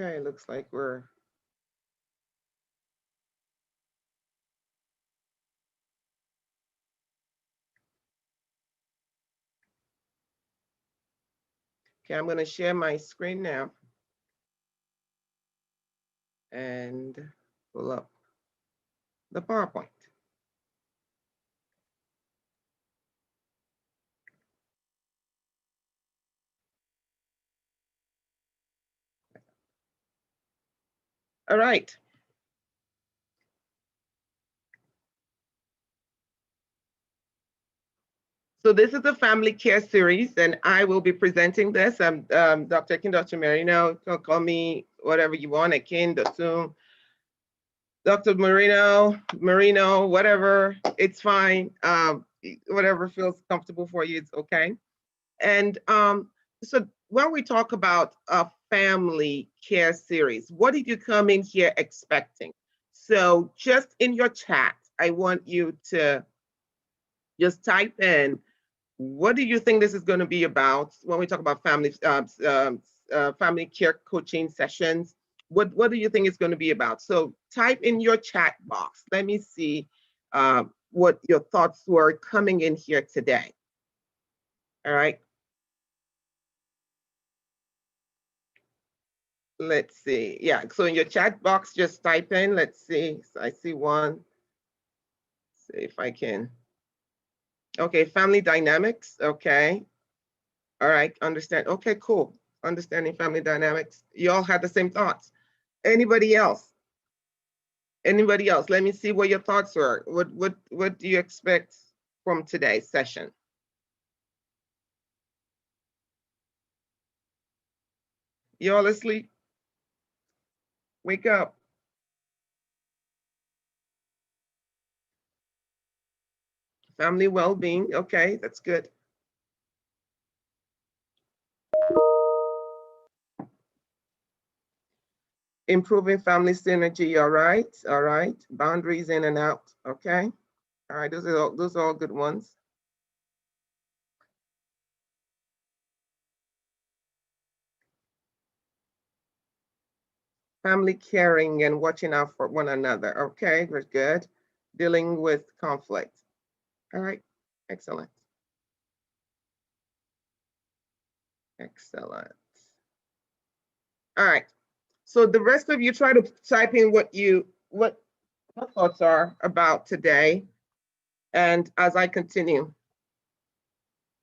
Okay, looks like we're okay. I'm going to share my screen now and pull up the PowerPoint. All right. So this is the family care series, and I will be presenting this. I'm Dr. Dr. Marino. Call me whatever you want, Akin, Dosum, Dr. Marino, whatever. It's fine. Whatever feels comfortable for you, it's okay. And so when we talk about a family care series, what did you come in here expecting? So just in your chat, I want you to just type in, what do you think this is going to be about when we talk about family care coaching sessions? What do you think it's going to be about? So type in your chat box. Let me see what your thoughts were coming in here today. All right. Let's see. Yeah, so in your chat box, just type in, let's see. So I see one. See if I can. Okay, family dynamics. Okay. All right, understand. Okay, cool. Understanding family dynamics. You all had the same thoughts. Anybody else? Anybody else? Let me see what your thoughts were. What do you expect from today's session? You all asleep? Wake up. Family well-being. Okay, that's good. Improving family synergy. All right. All right. Boundaries in and out. Okay. All right. Those are all good ones. Family caring and watching out for one another. Okay, we're good. Dealing with conflict. All right. Excellent. Excellent. All right. So the rest of you try to type in what your thoughts are about today. And as I continue,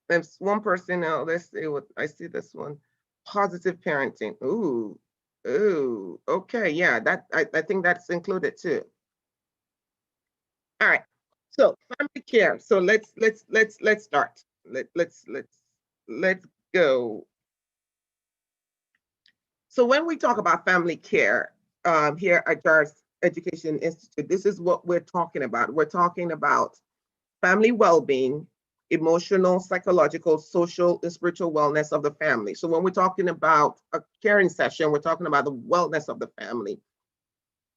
there's one person now, let's see what I see this one. Positive parenting. Ooh, ooh, okay, yeah, that I think that's included too. All right. So family care. So let's start. Let's go. So when we talk about family care here at JARS Education Institute, this is what we're talking about. We're talking about family well-being, emotional, psychological, social, and spiritual wellness of the family. So when we're talking about a caring session, we're talking about the wellness of the family.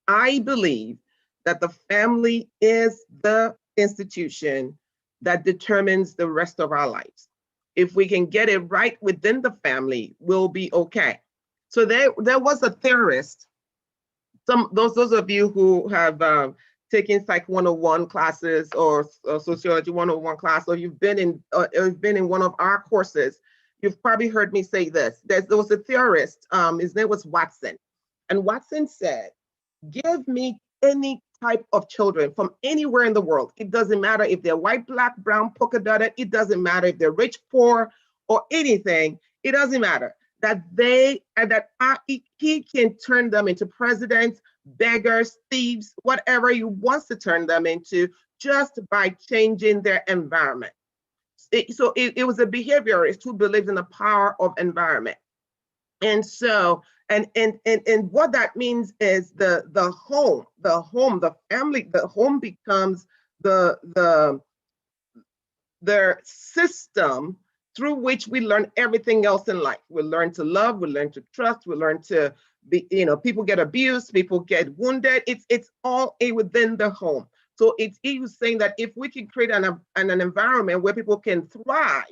I believe that the family is the institution that determines the rest of our lives. If we can get it right within the family, we'll be okay. So there was a theorist. Those of you who have taken Psych 101 classes or Sociology 101 class, or you've been in one of our courses, you've probably heard me say this. There was a theorist. His name was Watson, and Watson said, give me any type of children from anywhere in the world. It doesn't matter if they're white, black, brown, polka dotted. It doesn't matter if they're rich, poor, or anything. It doesn't matter. That he can turn them into presidents, beggars, thieves, whatever he wants to turn them into, just by changing their environment. It was a behaviorist who believes in the power of environment. And so, and what that means is the home, the family, the home becomes the their system through which we learn everything else in life. We learn to love, we learn to trust, we learn to be, people get abused, people get wounded. It's all within the home. So he was saying that if we can create an environment where people can thrive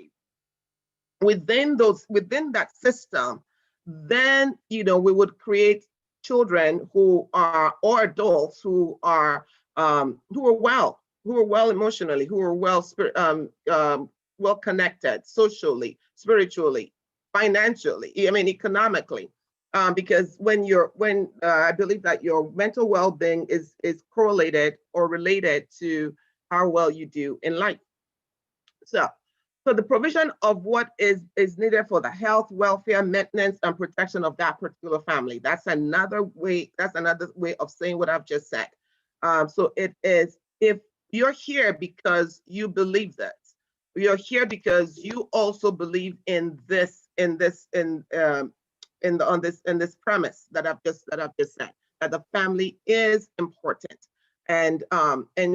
within that system, then we would create children who are, or adults who are well emotionally, who are well connected socially, spiritually, financially, I mean economically. Because when I believe that your mental well-being is correlated or related to how well you do in life. So the provision of what is needed for the health, welfare, maintenance, and protection of that particular family. That's another way of saying what I've just said. So it is, if you're here because you believe that, you're here because you also believe in this premise that I've just said, that the family is important. And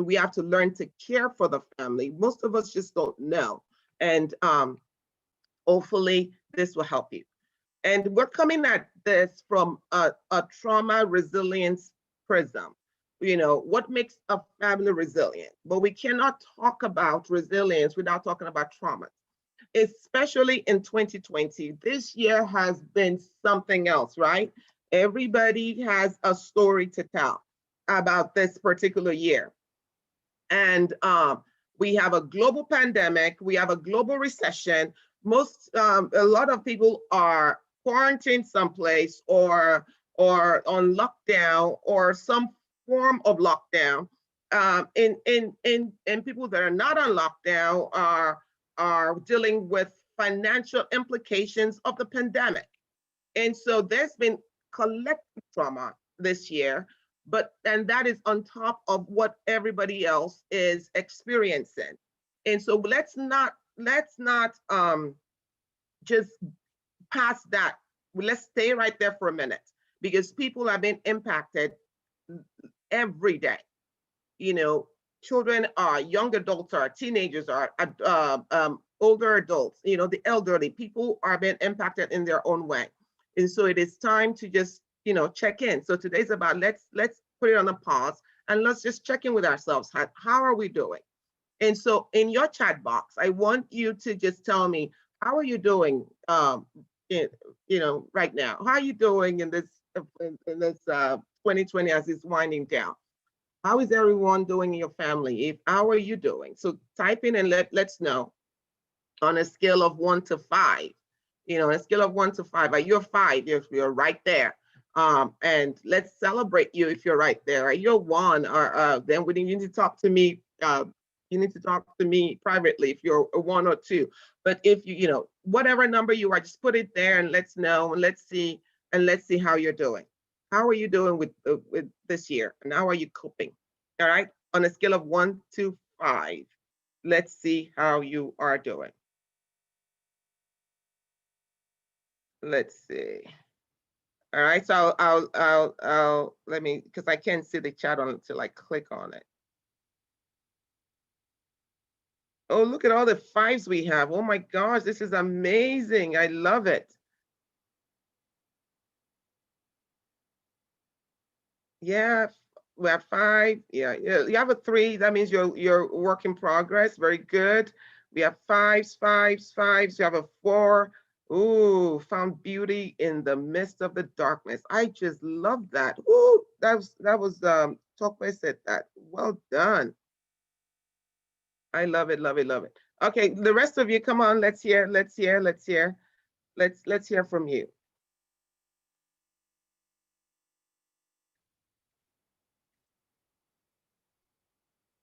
we have to learn to care for the family. Most of us just don't know. And hopefully this will help you. And we're coming at this from a trauma resilience prism. What makes a family resilient? But we cannot talk about resilience without talking about trauma, especially in 2020. This year has been something else, right? Everybody has a story to tell about this particular year. And we have a global pandemic, we have a global recession. A lot of people are quarantined someplace or on lockdown or some form of lockdown. And people that are not on lockdown are dealing with financial implications of the pandemic. And so there's been collective trauma this year, and that is on top of what everybody else is experiencing. And so let's not just pass that. Let's stay right there for a minute, because people have been impacted every day. Children are, young adults are, teenagers are, older adults, the elderly, people are being impacted in their own way. And so it is time to just, check in. So today's about, let's put it on a pause and let's just check in with ourselves. How are we doing? And so in your chat box, I want you to just tell me, how are you doing, right now? How are you doing in this 2020 as it's winding down? How is everyone doing in your family? How are you doing? So type in and let's know on a scale of 1 to 5. On a scale of 1 to 5, are you a 5? If you're right there. And let's celebrate you if you're right there. Are you a 1? Or then you need to talk to me. You need to talk to me privately if you're a 1 or 2. But if you, whatever number you are, just put it there and let's know, and let's see how you're doing. How are you doing with this year? And how are you coping? All right, on a scale of 1 to 5, let's see how you are doing. Let's see. All right, so I'll let me, because I can't see the chat until I click on it. Oh, look at all the 5s we have. Oh my gosh, this is amazing. I love it. Yeah, we have 5. Yeah, you have a 3. That means you're work in progress. Very good. We have 5s, 5s, 5s. You have a 4. Ooh, found beauty in the midst of the darkness. I just love that. Ooh, that was Tokwe said that. Well done. I love it, love it, love it. Okay, the rest of you, come on, let's hear from you.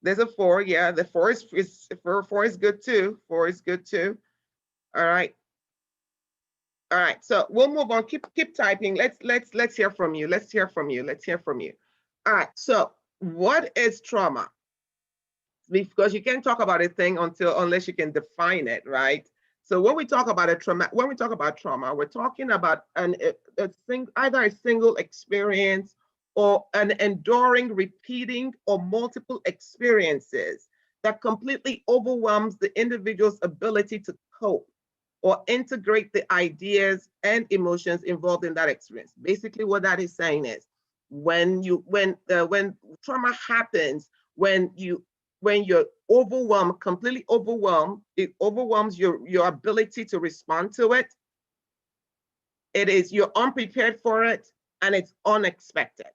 There's a 4, yeah. The 4 is good too. 4 is good too. All right. All right. So we'll move on. Keep typing. Let's hear from you. Let's hear from you. All right. So what is trauma? Because you can't talk about a thing unless you can define it, right? So when we talk about trauma, we're talking about either a single experience or an enduring, repeating, or multiple experiences that completely overwhelms the individual's ability to cope or integrate the ideas and emotions involved in that experience. Basically, what that is saying is, when trauma happens, when you're overwhelmed, completely overwhelmed, it overwhelms your ability to respond to it. You're unprepared for it, and it's unexpected.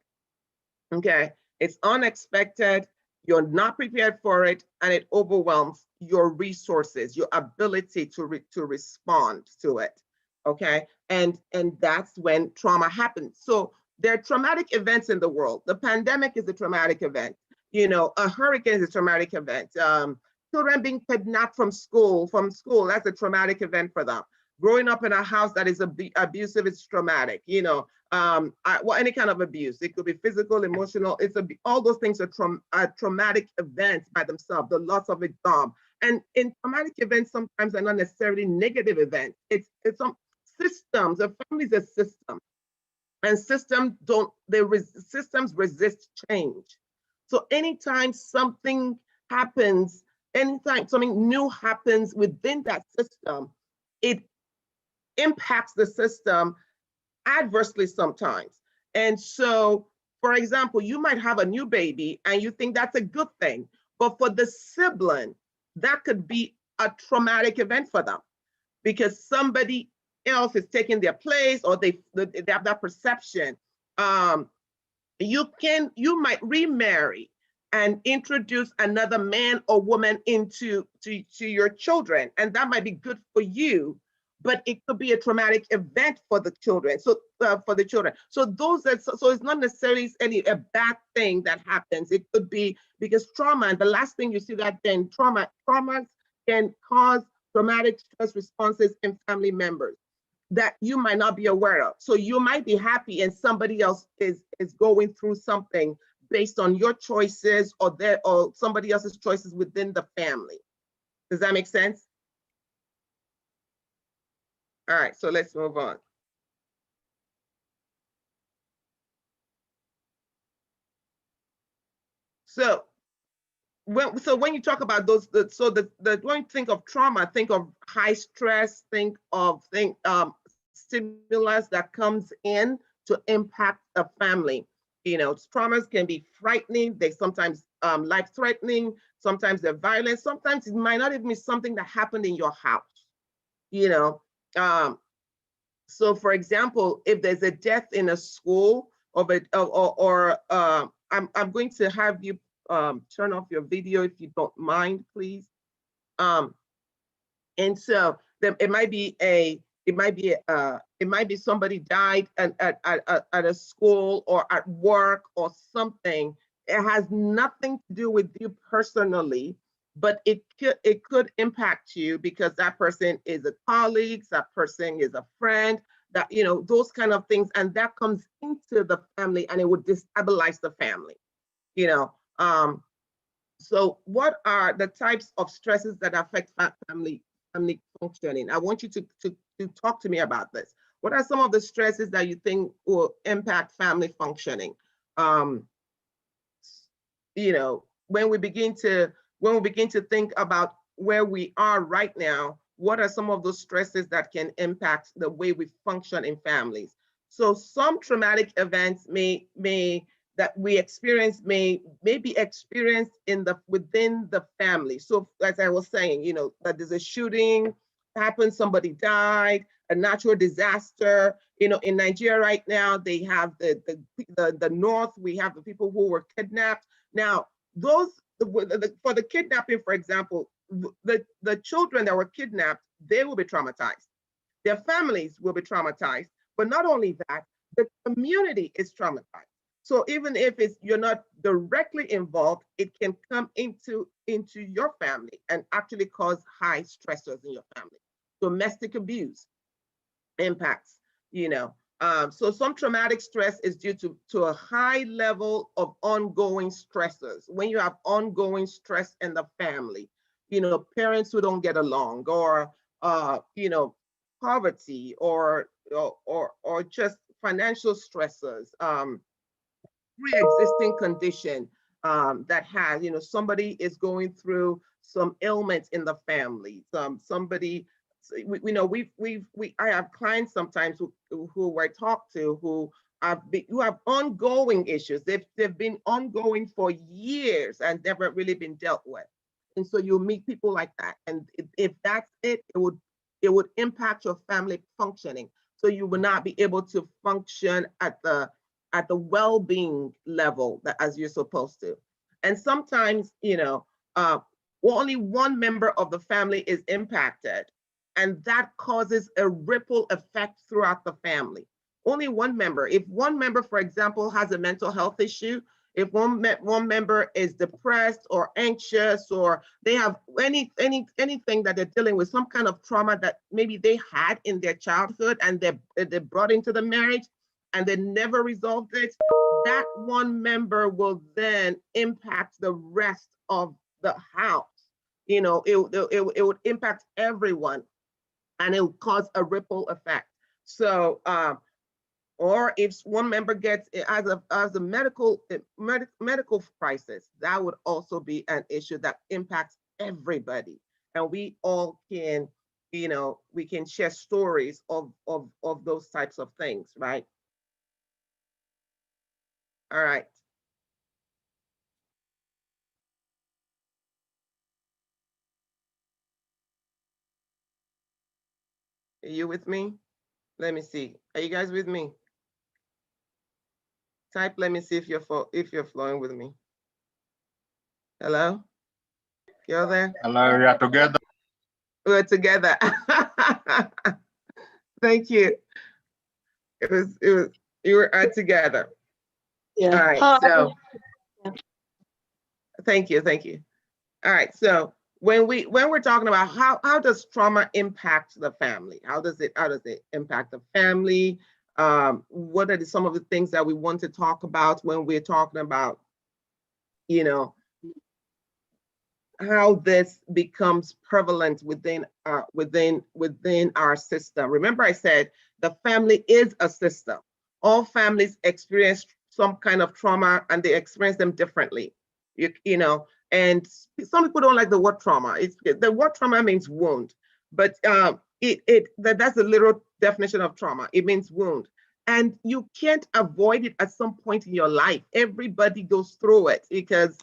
Okay, it's unexpected, you're not prepared for it, and it overwhelms your resources, your ability to respond to it. Okay, and that's when trauma happens. So there are traumatic events in the world. The pandemic is a traumatic event. A hurricane is a traumatic event. Children being kidnapped from school, that's a traumatic event for them. Growing up in a house that is abusive is traumatic. Any kind of abuse. It could be physical, emotional. All those things are traumatic events by themselves. The loss of a job, and in traumatic events, sometimes are not necessarily negative events. It's some systems. A family is a system, and systems resist change. So anytime something happens, anytime something new happens within that system, it impacts the system adversely sometimes. And so, for example, you might have a new baby and you think that's a good thing, but for the sibling, that could be a traumatic event for them because somebody else is taking their place, or they have that perception. You might remarry and introduce another man or woman into your children, and that might be good for you, but it could be a traumatic event for the children. So it's not necessarily a bad thing that happens. It could be because trauma, and the last thing you see that then traumas can cause traumatic stress responses in family members that you might not be aware of. So you might be happy and somebody else is going through something based on your choices or somebody else's choices within the family. Does that make sense? All right, so let's move on. So when you talk about those, when you think of trauma, think of high stress, think stimulus that comes in to impact a family. Traumas can be frightening. They sometimes life-threatening. Sometimes they're violent. Sometimes it might not even be something that happened in your house. So for example, if there's a death in a school I'm going to have you turn off your video if you don't mind, please. And so it might be somebody died at a school or at work or something. It has nothing to do with you personally, but it could impact you because that person is a colleague, that person is a friend, those kind of things, and that comes into the family and it would destabilize the family. So what are the types of stresses that affect family functioning? I want you to talk to me about this. What are some of the stresses that you think will impact family functioning? When we begin to think about where we are right now, what are some of those stresses that can impact the way we function in families? So some traumatic events that we experience may be experienced within the family. So as I was saying, that there's a shooting happened, somebody died, a natural disaster. In Nigeria right now, they have the North, we have the people who were kidnapped. Now, for the kidnapping, for example, the children that were kidnapped, they will be traumatized. Their families will be traumatized. But not only that, the community is traumatized. So even if you're not directly involved, it can come into your family and actually cause high stressors in your family. Domestic abuse impacts, so some traumatic stress is due to a high level of ongoing stressors. When you have ongoing stress in the family, parents who don't get along, or poverty, or just financial stressors, pre-existing condition that has, somebody is going through some ailments in the family. Somebody, I have clients sometimes who I talk to who have ongoing issues. They've been ongoing for years and never really been dealt with. And so you meet people like that, and if that's it would impact your family functioning. so you will not be able to function at the well-being level that as you're supposed to. And sometimes, only one member of the family is impacted, and that causes a ripple effect throughout the family. Only one member. If one member, for example, has a mental health issue, if one member is depressed or anxious, or they have anything that they're dealing with, some kind of trauma that maybe they had in their childhood and they brought into the marriage and they never resolved it, that one member will then impact the rest of the house. It would impact everyone, and it will cause a ripple effect. So or if one member gets as a medical crisis, that would also be an issue that impacts everybody. And we all can, we can share stories of those types of things, right? All right. Are you with me? Let me see. Are you guys with me? Type, let me see if you're flowing with me. Hello? You're there? Hello, we are together. We're together. Thank you. You were together. Yeah. All right. Hi. So thank you. All right. So when we're talking about how does trauma impact the family? How does it impact the family? What are some of the things that we want to talk about when we're talking about, how this becomes prevalent within our system? Remember, I said the family is a system. All families experience some kind of trauma, and they experience them differently. And some people don't like the word trauma. The word trauma means wound, but that's the literal definition of trauma. It means wound, and you can't avoid it at some point in your life. Everybody goes through it, because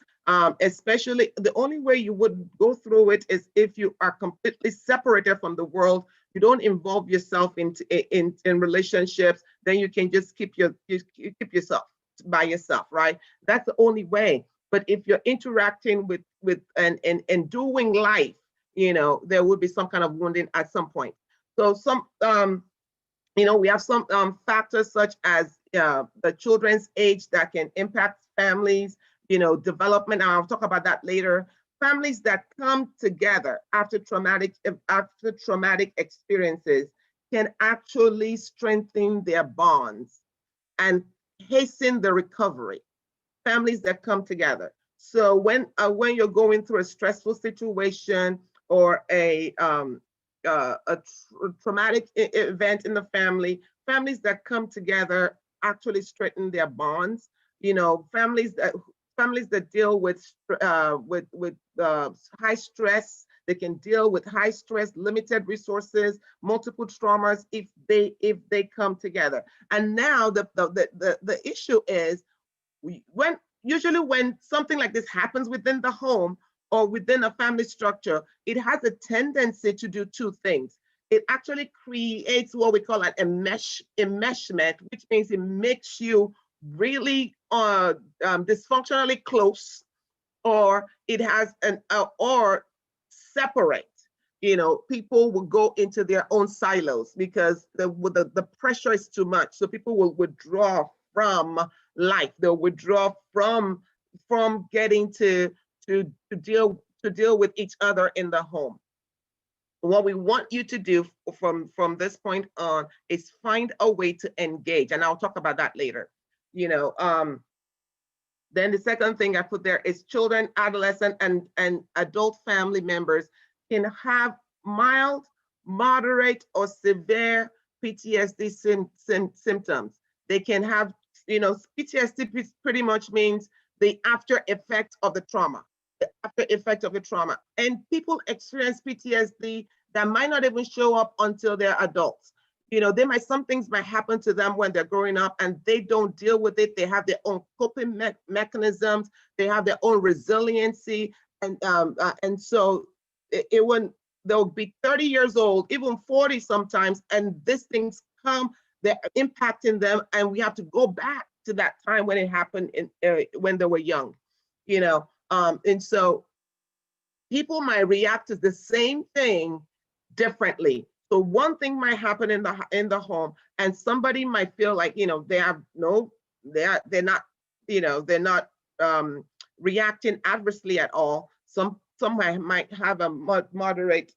especially the only way you would go through it is if you are completely separated from the world. You don't involve yourself in relationships. Then you can just keep yourself by yourself, right? That's the only way. But if you're interacting with and doing life, there would be some kind of wounding at some point. So we have some factors such as the children's age that can impact families. Development, and I'll talk about that later. Families that come together after traumatic experiences can actually strengthen their bonds and hasten the recovery. Families that come together. So when you're going through a stressful situation or a traumatic event in the family, families that come together actually strengthen their bonds. Families that deal with high stress, they can deal with high stress, limited resources, multiple traumas if they come together. And now the issue is, when something like this happens within the home or within a family structure, it has a tendency to do two things. It actually creates what we call an enmeshment, which means it makes you really dysfunctionally close, or it has or separate. People will go into their own silos because the pressure is too much. So people will withdraw from life. They'll withdraw from getting to deal with each other in the home. What we want you to do from this point on is find a way to engage, and I'll talk about that later. Then the second thing I put there is children, adolescent, and adult family members can have mild, moderate, or severe PTSD symptoms. They can have, PTSD pretty much means the after effect of the trauma. And people experience PTSD that might not even show up until they're adults. Some things might happen to them when they're growing up and they don't deal with it. They have their own coping mechanisms. They have their own resiliency. And so they'll be 30 years old, even 40 sometimes, and these things come, they're impacting them, and we have to go back to that time when it happened when they were young, you know. And so people might react to the same thing differently. So one thing might happen in the home, and somebody might feel like, you know, they have no, they're not, you know, they're not reacting adversely at all. Some might have a moderate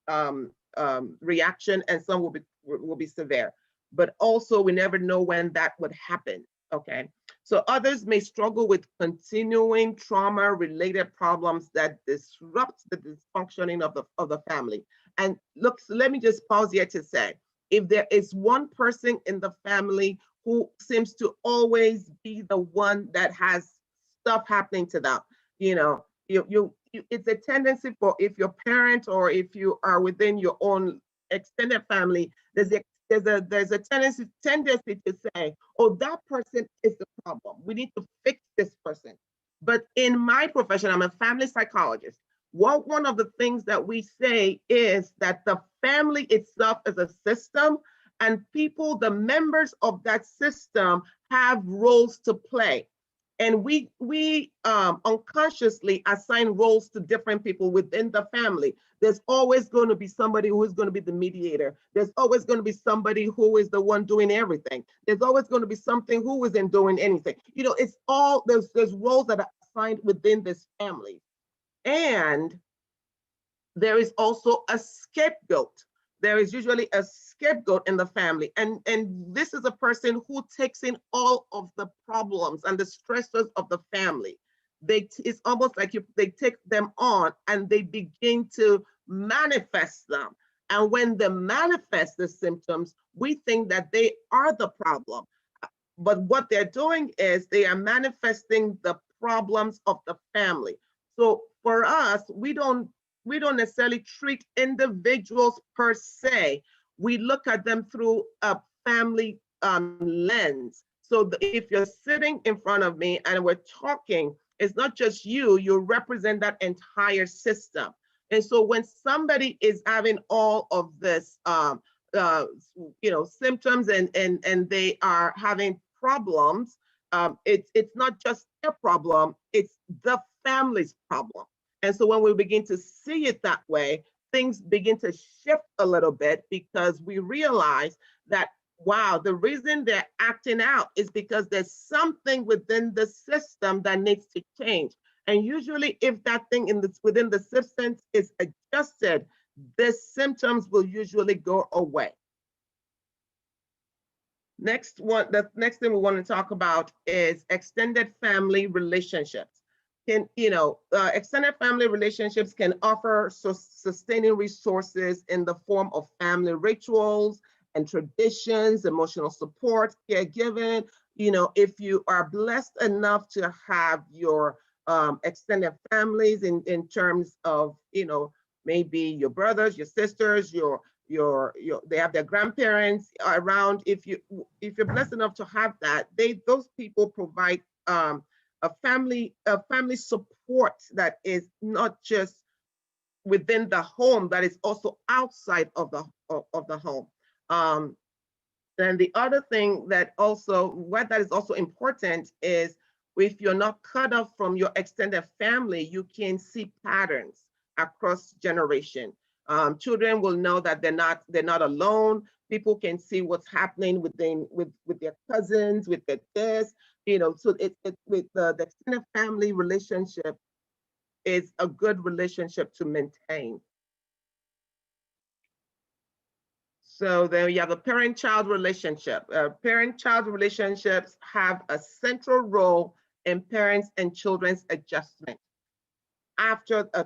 reaction, and some will be severe. But also, we never know when that would happen. Okay. So others may struggle with continuing trauma-related problems that disrupt the dysfunctioning of the family. And look, so let me just pause here to say, if there is one person in the family who seems to always be the one that has stuff happening to them, you know, it's a tendency for, if your parent or if you are within your own extended family, there's a tendency to say, oh, that person is the problem. We need to fix this person. But in my profession, I'm a family psychologist. One of the things that we say is that the family itself is a system, and people, the members of that system, have roles to play. And we unconsciously assign roles to different people within the family. There's always going to be somebody who is going to be the mediator. There's always going to be somebody who is the one doing everything. There's always going to be something who isn't doing anything. You know, it's all, there's roles that are assigned within this family. And there is also a scapegoat. There is usually a scapegoat in the family. And this is a person who takes in all of the problems and the stressors of the family. It's almost like they take them on and they begin to manifest them. And when they manifest the symptoms, we think that they are the problem. But what they're doing is they are manifesting the problems of the family. So for us, we don't necessarily treat individuals per se. We look at them through a family lens. So if you're sitting in front of me and we're talking, it's not just you represent that entire system. And so when somebody is having all of this, symptoms and they are having problems, it's not just their problem, it's the family's problem. And so when we begin to see it that way, things begin to shift a little bit, because we realize that, wow, the reason they're acting out is because there's something within the system that needs to change. And usually if that thing within the system is adjusted, the symptoms will usually go away. The next thing we want to talk about is extended family relationships. Extended family relationships can offer sustaining resources in the form of family rituals and traditions, emotional support, caregiving. If you are blessed enough to have your extended families in terms of, maybe your brothers, your sisters, they have their grandparents around. If you're blessed enough to have that, those people provide a family support that is not just within the home, that is also outside of the home. And the other thing that is also important is, if you're not cut off from your extended family, you can see patterns across generation. Children will know that they're not alone. People can see what's happening with their cousins, with their this, so with the extended family relationship is a good relationship to maintain. So then you have a parent-child relationship. Parent-child relationships have a central role in parents and children's adjustment after a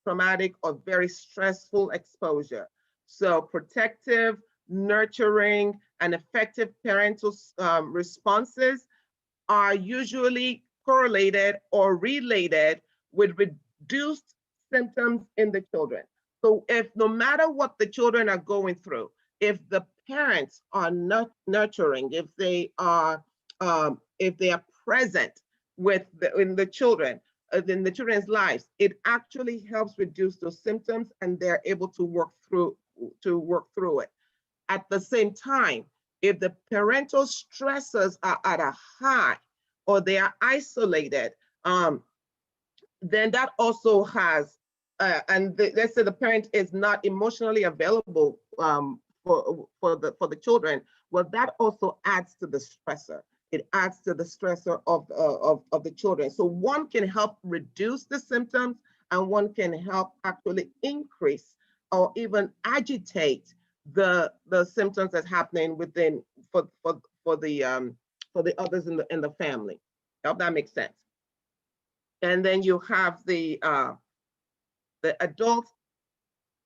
traumatic or very stressful exposure. So protective, nurturing, and effective parental responses are usually correlated or related with reduced symptoms in the children. So if no matter what the children are going through, if the parents are not nurturing, if they are present in the children, in the children's lives, it actually helps reduce those symptoms, and they're able to work through it. At the same time, If the parental stressors are at a high or they are isolated, then that also has, let's say the parent is not emotionally available for the children. Well, that also adds to the stressor. It adds to the stressor of the children. So one can help reduce the symptoms, and one can help actually increase or even agitate the symptoms that's happening within for the others in the family. I hope that makes sense. And then you have the adult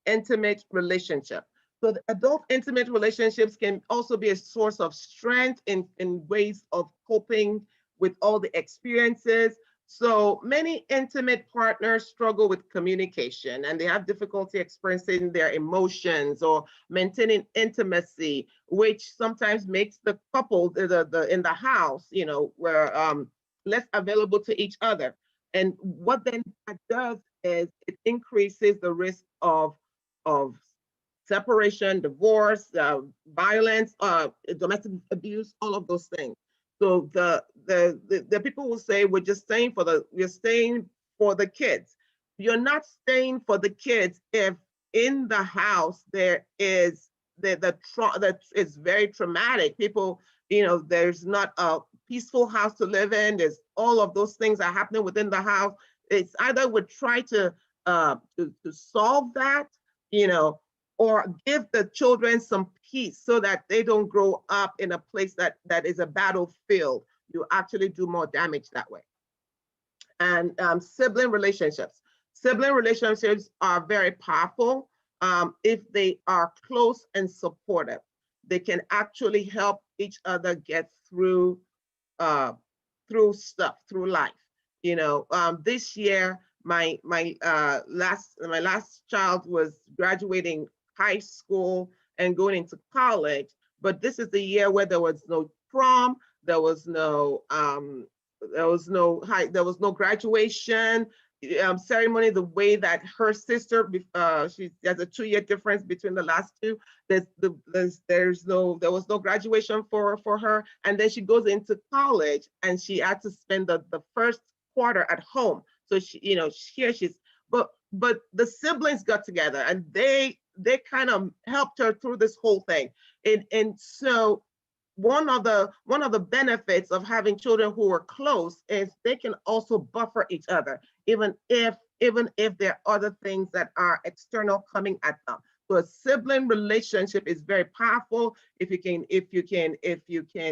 intimate relationship. So the adult intimate relationships can also be a source of strength in ways of coping with all the experiences. So many intimate partners struggle with communication, and they have difficulty expressing their emotions or maintaining intimacy, which sometimes makes the couple in the house, where less available to each other. And what then that does is it increases the risk of separation, divorce, violence, domestic abuse, all of those things. So the people will say we're staying for the kids. You're not staying for the kids if in the house there is that is very traumatic. People, there's not a peaceful house to live in. There's all of those things are happening within the house. It's either we try to solve that, or give the children some peace so that they don't grow up in a place that is a battlefield. You actually do more damage that way. And sibling relationships. Sibling relationships are very powerful if they are close and supportive. They can actually help each other get through through life. This year my last child was graduating high school and going into college, but this is the year where there was no prom, there was no graduation ceremony the way that her sister, there's a 2-year difference between the last two. There was no graduation for her, and then she goes into college and she had to spend the first quarter at home. So but the siblings got together and they kind of helped her through this whole thing. And so one of the benefits of having children who are close is they can also buffer each other, even if there are other things that are external coming at them. So a sibling relationship is very powerful if you can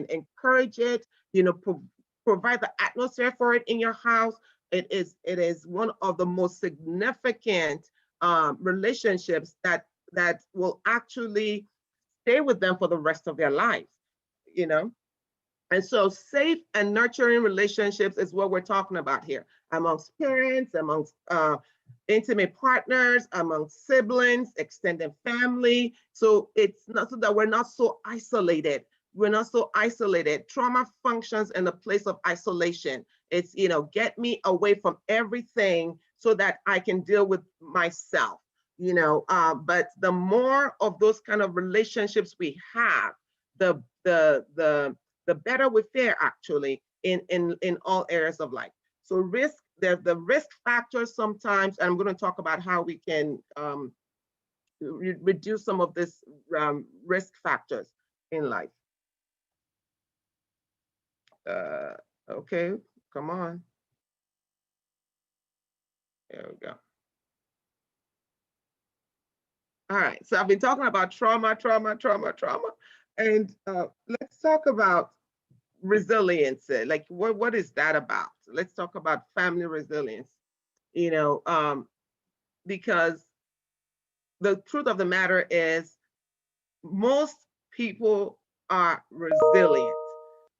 encourage it, provide the atmosphere for it in your house. It is one of the most significant relationships that will actually stay with them for the rest of their lives. And so safe and nurturing relationships is what we're talking about here, amongst parents, amongst intimate partners, amongst siblings, extended family. So it's not so that we're not so isolated. We're not so isolated. Trauma functions in a place of isolation. It's, get me away from everything so that I can deal with myself. But the more of those kind of relationships we have, the better we fare actually in all areas of life. So the risk factors sometimes, and I'm going to talk about how we can reduce some of this risk factors in life. Okay, come on. There we go. All right, so I've been talking about trauma, and let's talk about resilience. Like, what is that about? Let's talk about family resilience. Because the truth of the matter is, most people are resilient.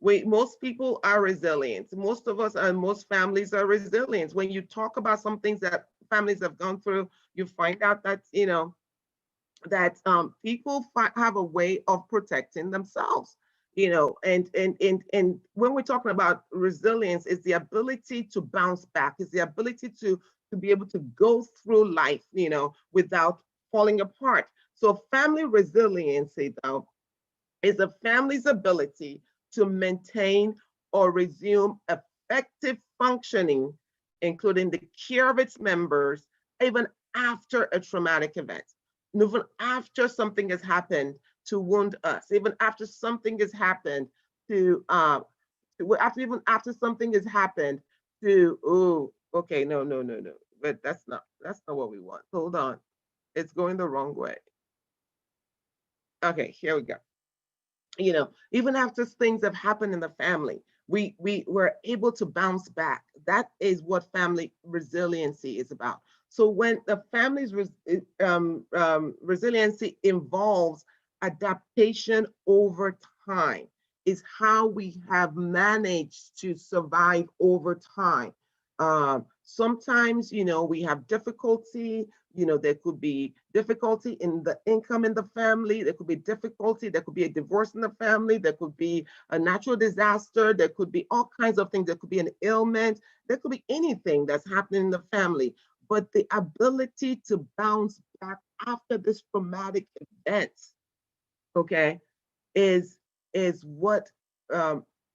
Most people are resilient. Most of us and most families are resilient. When you talk about some things that families have gone through, you find out that people have a way of protecting themselves. And when we're talking about resilience, is the ability to bounce back, is the ability to be able to go through life, without falling apart. So family resiliency, though, is a family's ability to maintain or resume effective functioning, including the care of its members, even after a traumatic event, even after something has happened to wound us, even after something has happened to, even after something has happened to, oh, okay, no, no, no, no, but that's not what we want. Hold on, it's going the wrong way. Okay, here we go. Even after things have happened in the family, we were able to bounce back. That is what family resiliency is about. So when the family's resiliency involves adaptation over time, is how we have managed to survive over time. Sometimes, we have difficulty. There could be difficulty in the income in the family. There could be difficulty. There could be a divorce in the family. There could be a natural disaster. There could be all kinds of things. There could be an ailment. There could be anything that's happening in the family. But the ability to bounce back after this traumatic event, okay, is what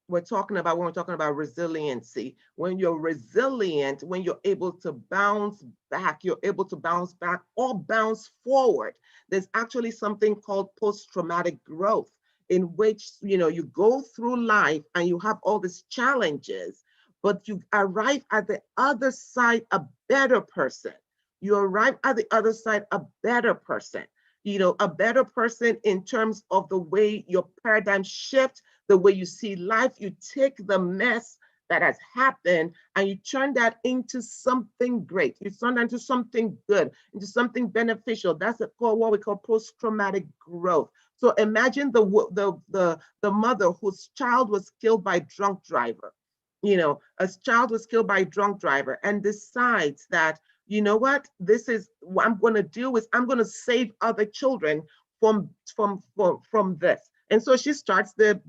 we're talking about when we're talking about resiliency. When you're resilient, when you're able to bounce back, you're able to bounce back or bounce forward. There's actually something called post-traumatic growth, in which you go through life and you have all these challenges, but you arrive at the other side a better person. You arrive at the other side a better person. A better person in terms of the way your paradigm shift, the way you see life. You take the mess that has happened and you turn that into something great. You turn that into something good, into something beneficial. That's called what we call post-traumatic growth. So imagine the mother whose child was killed by a drunk driver. A child was killed by a drunk driver and decides that, you know what I'm going to do is I'm going to save other children from this. And so she starts the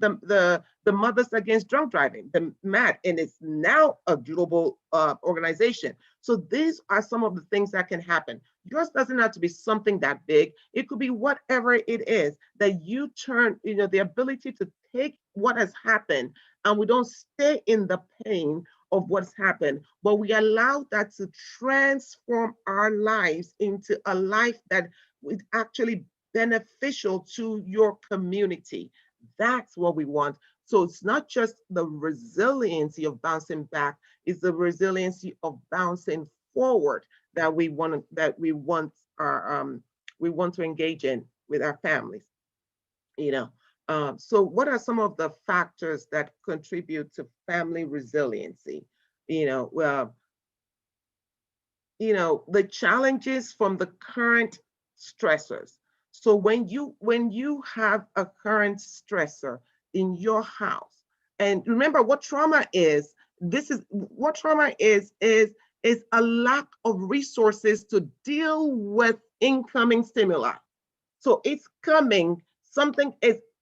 Mothers Against Drunk Driving, the MAD, and it's now a global organization. So these are some of the things that can happen. Yours doesn't have to be something that big. It could be whatever it is that you turn, the ability to take what has happened, and we don't stay in the pain of what's happened, but we allow that to transform our lives into a life that is actually beneficial to your community. That's what we want. So it's not just the resiliency of bouncing back, it's the resiliency of bouncing forward that we want to engage in with our families. So what are some of the factors that contribute to family resiliency? Well, the challenges from the current stressors. So when you have a current stressor in your house, and remember what trauma is, is a lack of resources to deal with incoming stimuli. So it's coming, something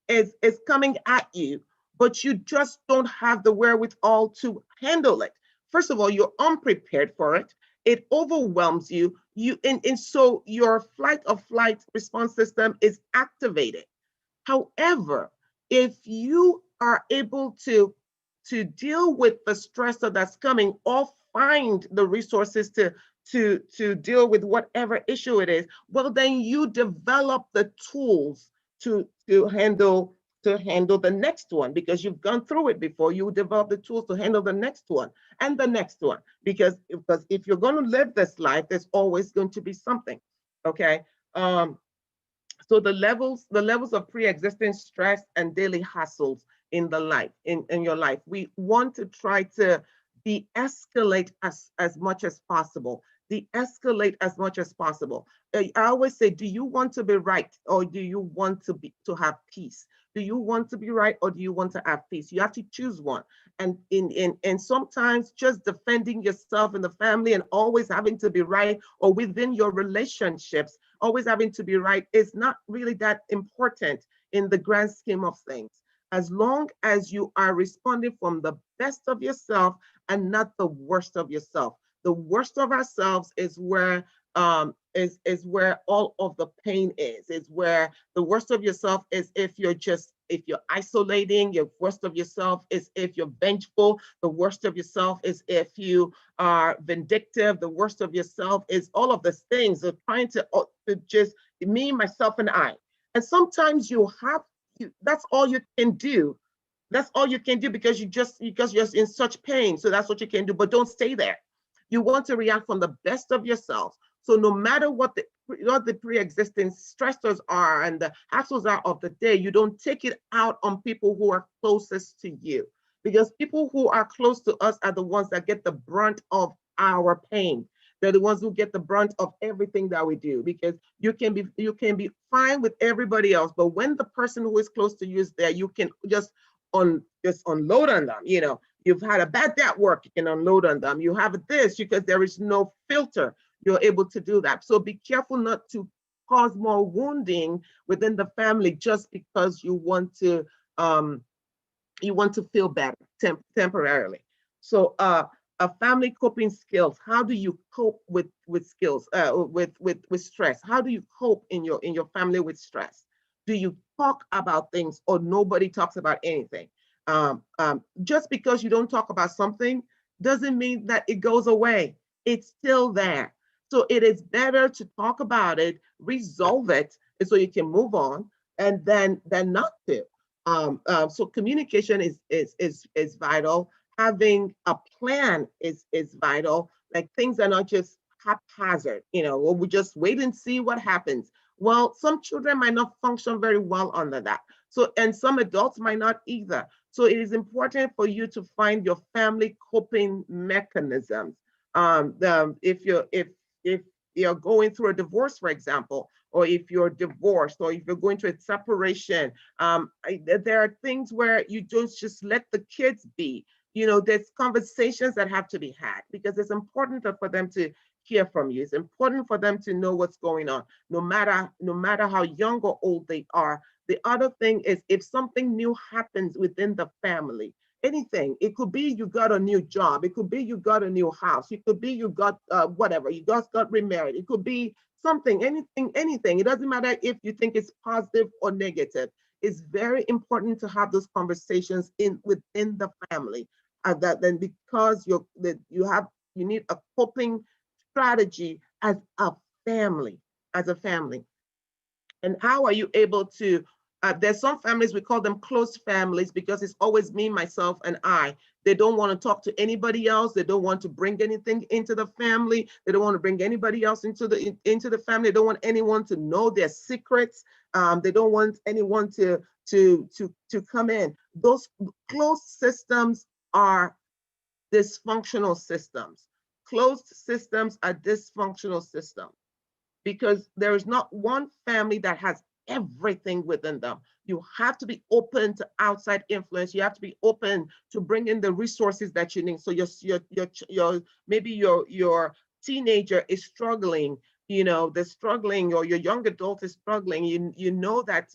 is coming at you, but you just don't have the wherewithal to handle it. First of all, you're unprepared for it. It overwhelms you. And so your flight or flight response system is activated. However, if you are able to deal with the stressor that's coming, or find the resources to deal with whatever issue it is, well, then you develop the tools to handle the next one, because you've gone through it before. You develop the tools to handle the next one and the next one, because if you're going to live this life, there's always going to be something. Okay. So the levels of pre-existing stress and daily hassles in your life, we want to try to de-escalate as much as possible. De-escalate as much as possible. I always say, do you want to be right, or do you want to have peace? Do you want to be right, or do you want to have peace? You have to choose one. And sometimes just defending yourself in the family and always having to be right, or within your relationships, always having to be right, is not really that important in the grand scheme of things. As long as you are responding from the best of yourself and not the worst of yourself. The worst of ourselves is where is where all of the pain is where the worst of yourself is if you're just if you're isolating, your worst of yourself is if you're vengeful. The worst of yourself is if you are vindictive. The worst of yourself is all of these things of trying to just me, myself, and I. And sometimes that's all you can do. That's all you can do because you're in such pain. So that's what you can do. But don't stay there. You want to react from the best of yourself. So no matter what the pre-existing stressors are and the hassles are of the day, you don't take it out on people who are closest to you. Because people who are close to us are the ones that get the brunt of our pain. They're the ones who get the brunt of everything that we do. Because you can be fine with everybody else, but when the person who is close to you is there, you can just unload on them. You've had a bad day at work, you can unload on them. You have this because there is no filter. You're able to do that. So be careful not to cause more wounding within the family just because you want to feel better temporarily. So family coping skills. How do you cope with skills with stress? How do you cope in your family with stress? Do you talk about things or nobody talks about anything? Just because you don't talk about something doesn't mean that it goes away. It's still there. So it is better to talk about it, resolve it, and so you can move on, and then not to. So communication is vital. Having a plan is vital. Like things are not just haphazard. Or we just wait and see what happens. Well, some children might not function very well under that. So, and some adults might not either. So it is important for you to find your family coping mechanisms. If you're going through a divorce, for example, or if you're divorced, or if you're going through a separation, there are things where you don't just let the kids be. There's conversations that have to be had because it's important for them to hear from you. It's important for them to know what's going on, no matter how young or old they are. The other thing is if something new happens within the family, anything, it could be you got a new job, it could be you got a new house, it could be you got whatever, you just got remarried, it could be something, anything. It doesn't matter if you think it's positive or negative. It's very important to have those conversations within the family. That then because you need a coping strategy as a family. And how are you able to there's some families, we call them close families because it's always me, myself, and I. They don't want to talk to anybody else. They don't want to bring anything into the family. They don't want to bring anybody else into the family. They don't want anyone to know their secrets. They don't want anyone to come in. Those closed systems are dysfunctional systems. Closed systems are dysfunctional systems because there is not one family that has everything within them. You have to be open to outside influence. You have to be open to bring in the resources that you need. So maybe your teenager is struggling, they're struggling, or your young adult is struggling. You know that,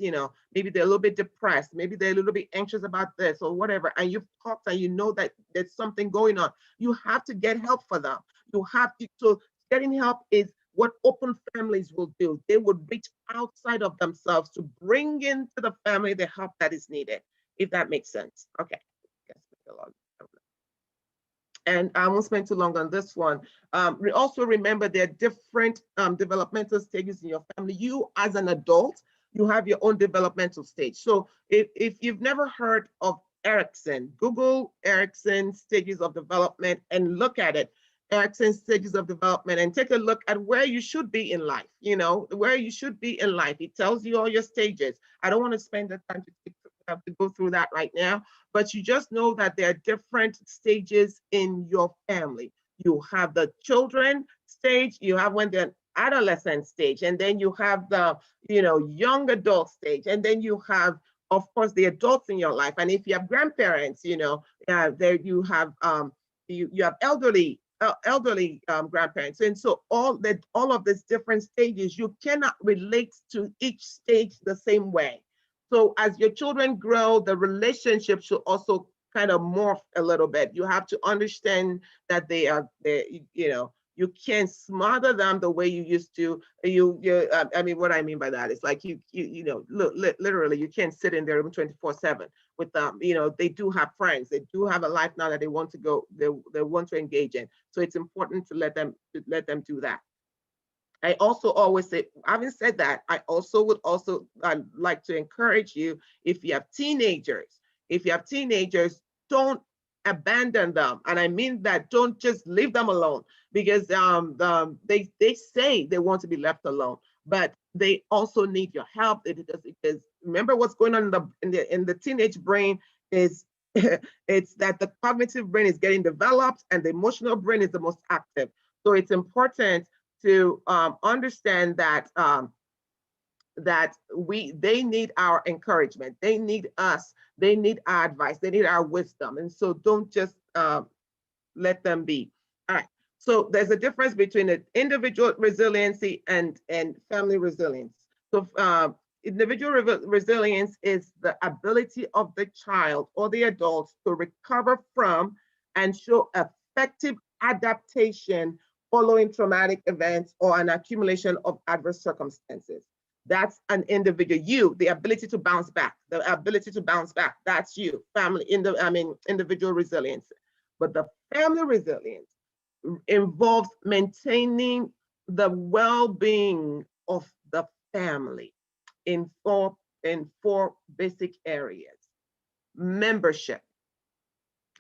maybe they're a little bit depressed, maybe they're a little bit anxious about this or whatever, and you've talked and you know that there's something going on. You have to get help for them. So getting help is what open families will do. They would reach outside of themselves to bring into the family the help that is needed, if that makes sense. Okay. And I won't spend too long on this one. We also remember there are different developmental stages in your family. You as an adult, you have your own developmental stage. So if you've never heard of Erickson, Google Erickson stages of development and look at it. Erickson stages of development and take a look at where you should be in life, where you should be in life. It tells you all your stages. I don't want to spend the time to go through that right now, but you just know that there are different stages in your family. You have the children stage, you have when they're adolescent stage, and then you have the, young adult stage, and then you have, of course, the adults in your life. And if you have grandparents, there you have you have elderly grandparents. And so all of these different stages, you cannot relate to each stage the same way. So as your children grow, the relationship should also kind of morph a little bit. You have to understand that You can't smother them the way you used to. I mean, what I mean by that is like you know, literally, you can't sit in their room 24/7 with them. You know, they do have friends. They do have a life now that they want to go. They want to engage in. So it's important to let them do that. I also always say, having said that, I also would also like to encourage you, if you have teenagers, don't abandon them. And I mean that, don't just leave them alone, because they say they want to be left alone, but they also need your help, because remember what's going on in the teenage brain is it's that the cognitive brain is getting developed and the emotional brain is the most active. So it's important to understand that they need our encouragement, they need us, they need our advice, they need our wisdom, and so don't just let them be. All right. So there's a difference between an individual resiliency and family resilience. So individual resilience is the ability of the child or the adult to recover from and show effective adaptation following traumatic events or an accumulation of adverse circumstances. That's an individual. The ability to bounce back, that's you. Individual resilience. But the family resilience involves maintaining the well-being of the family in four basic areas. Membership.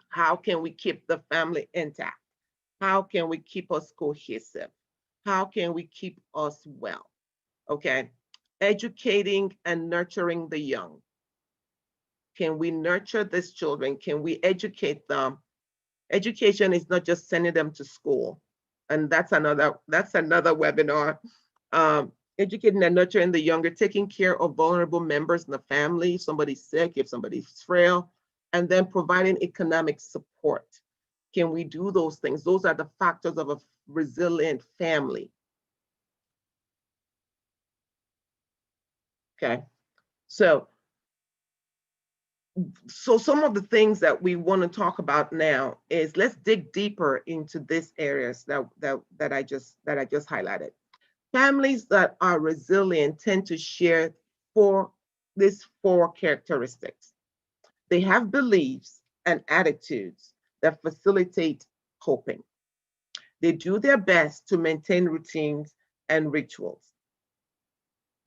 How can we keep the family intact? How can we keep us cohesive? How can we keep us well? Okay. Educating and nurturing the young. Can we nurture these children? Can we educate them? Education is not just sending them to school, and that's another webinar. Educating and nurturing the younger, taking care of vulnerable members in the family, if somebody's sick, if somebody's frail, and then providing economic support. Can we do those things? Those are the factors of a resilient family. Okay, so some of the things that we want to talk about now is, let's dig deeper into these areas that I just highlighted. Families that are resilient tend to share these four characteristics. They have beliefs and attitudes that facilitate coping. They do their best to maintain routines and rituals,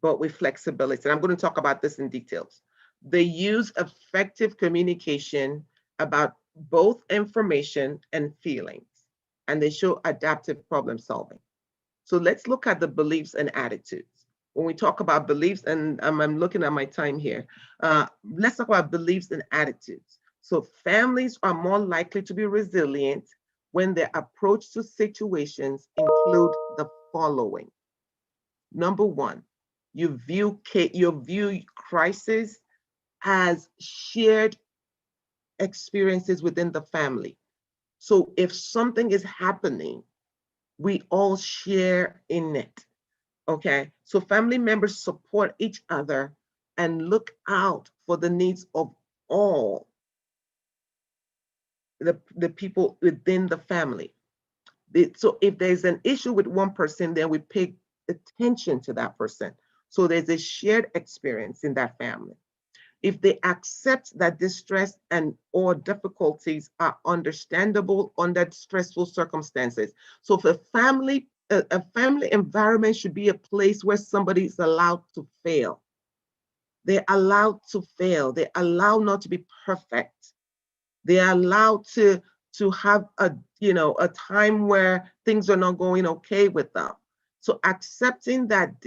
but with flexibility. And I'm going to talk about this in details. They use effective communication about both information and feelings, and they show adaptive problem solving. So let's look at the beliefs and attitudes. When we talk about beliefs, and I'm looking at my time here, let's talk about beliefs and attitudes. So families are more likely to be resilient when their approach to situations include the following. Number one, you view crisis as shared experiences within the family. So if something is happening, we all share in it. Okay, so family members support each other and look out for the needs of all the people within the family. So if there's an issue with one person, then we pay attention to that person. So there's a shared experience in that family. If they accept that distress and or difficulties are understandable under stressful circumstances. So if a family environment should be a place where somebody is allowed to fail. They're allowed to fail. They're allowed not to be perfect. They're allowed to have a time where things are not going okay with them. So accepting that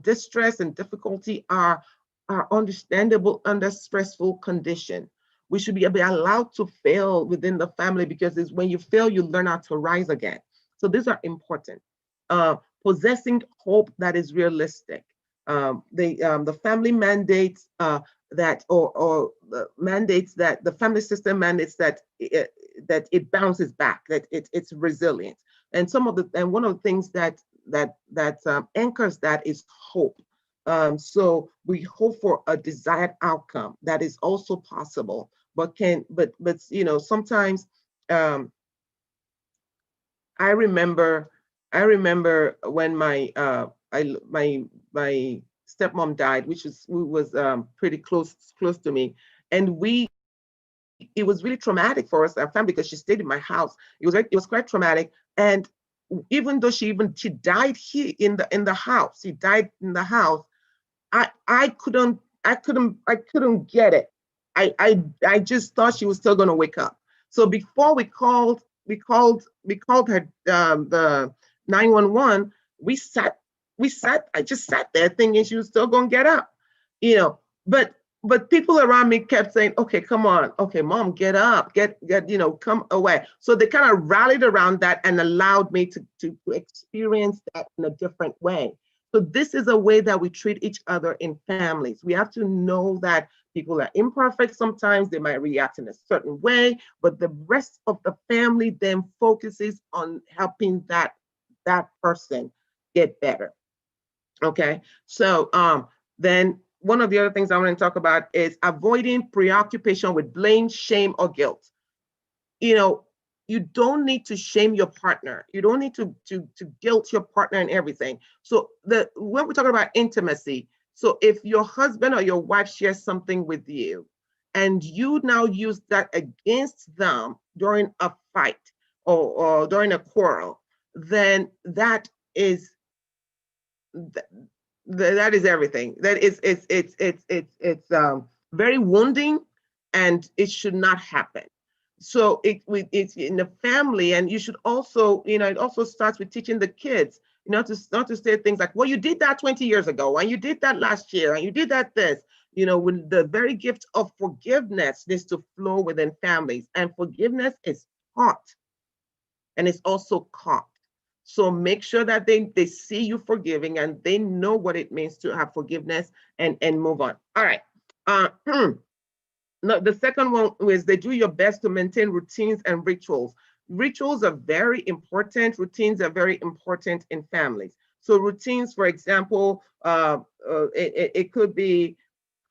distress and difficulty are understandable under stressful condition. We should be allowed to fail within the family, because it's when you fail, you learn how to rise again. So these are important. Possessing hope that is realistic. The family mandates that, or mandates that the family system mandates that it bounces back, that it's resilient. And one of the things that anchors that is hope. So we hope for a desired outcome that is also possible, but sometimes I remember I remember when my stepmom died, which is who was pretty close to me, and it was really traumatic for us, our family, because she stayed in my house. It was quite traumatic, and even though she died here in the house, she died in the house. I couldn't get it. I just thought she was still going to wake up. So before we called her, the 911. We sat. I just sat there thinking she was still going to get up, you know. But people around me kept saying, "Okay, come on, okay, mom, get up, get, come away." So they kind of rallied around that and allowed me to experience that in a different way. So this is a way that we treat each other in families. We have to know that people are imperfect sometimes. They might react in a certain way, but the rest of the family then focuses on helping that person get better. Okay. So then one of the other things I want to talk about is avoiding preoccupation with blame, shame, or guilt. You know, you don't need to shame your partner. You don't need to guilt your partner and everything. So when we're talking about intimacy, so if your husband or your wife shares something with you and you now use that against them during a fight, or during a quarrel, then th- that is everything. That is it's very wounding, and it should not happen. So it's in the family, and you should also, it also starts with teaching the kids, not to say things like, well, you did that 20 years ago, and you did that last year, and you did that this. When the very gift of forgiveness needs to flow within families, and forgiveness is taught, and it's also caught. So make sure that they see you forgiving, and they know what it means to have forgiveness, and move on. All right. No, the second one is they do your best to maintain routines and rituals. Rituals are very important. Routines are very important in families. So routines, for example, it could be,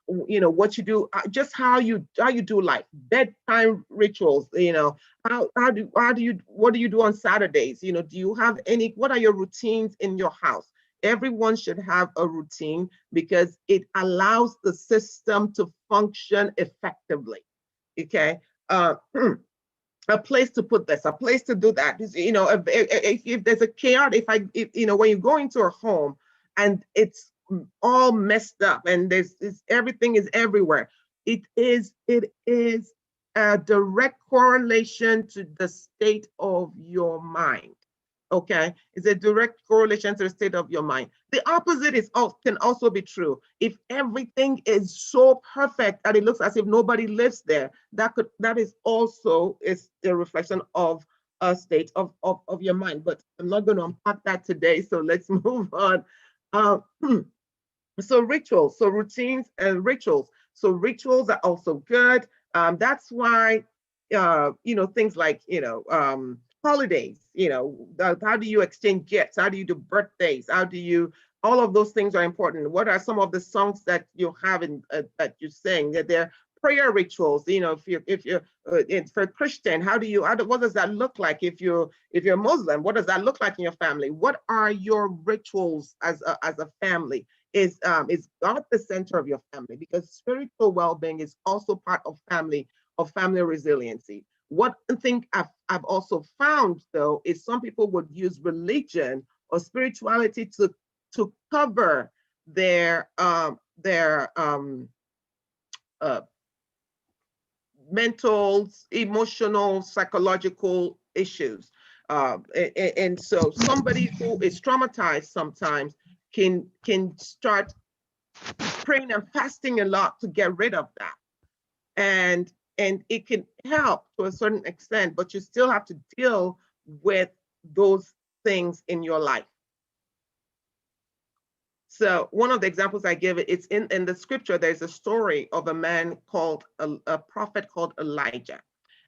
what you do, just how you do life, bedtime rituals. What do you do on Saturdays? Do you have what are your routines in your house? Everyone should have a routine, because it allows the system to function effectively. Okay. A place to put this, a place to do that. If there's a chaos, when you go into a home and it's all messed up, and everything is everywhere, it is a direct correlation to the state of your mind. Okay, it's a direct correlation to the state of your mind. The opposite can also be true. If everything is so perfect that it looks as if nobody lives there, that is also is a reflection of a state of your mind. But I'm not going to unpack that today, so let's move on. Um, so rituals, so routines and rituals. So rituals are also good. That's why, things like, holidays, how do you exchange gifts? How do you do birthdays? All of those things are important. What are some of the songs that you have that you sing? That they're prayer rituals. If for Christian, what does that look like? If you're Muslim, what does that look like in your family? What are your rituals as a family? Is God the center of your family? Because spiritual well-being is also part of family resiliency. What I think I've also found, though, is some people would use religion or spirituality to cover their uh, mental, emotional, psychological issues. And so somebody who is traumatized sometimes can start praying and fasting a lot to get rid of that. And it can help to a certain extent, but you still have to deal with those things in your life. So one of the examples I give, it's in the scripture. There's a story of a man called a prophet called Elijah.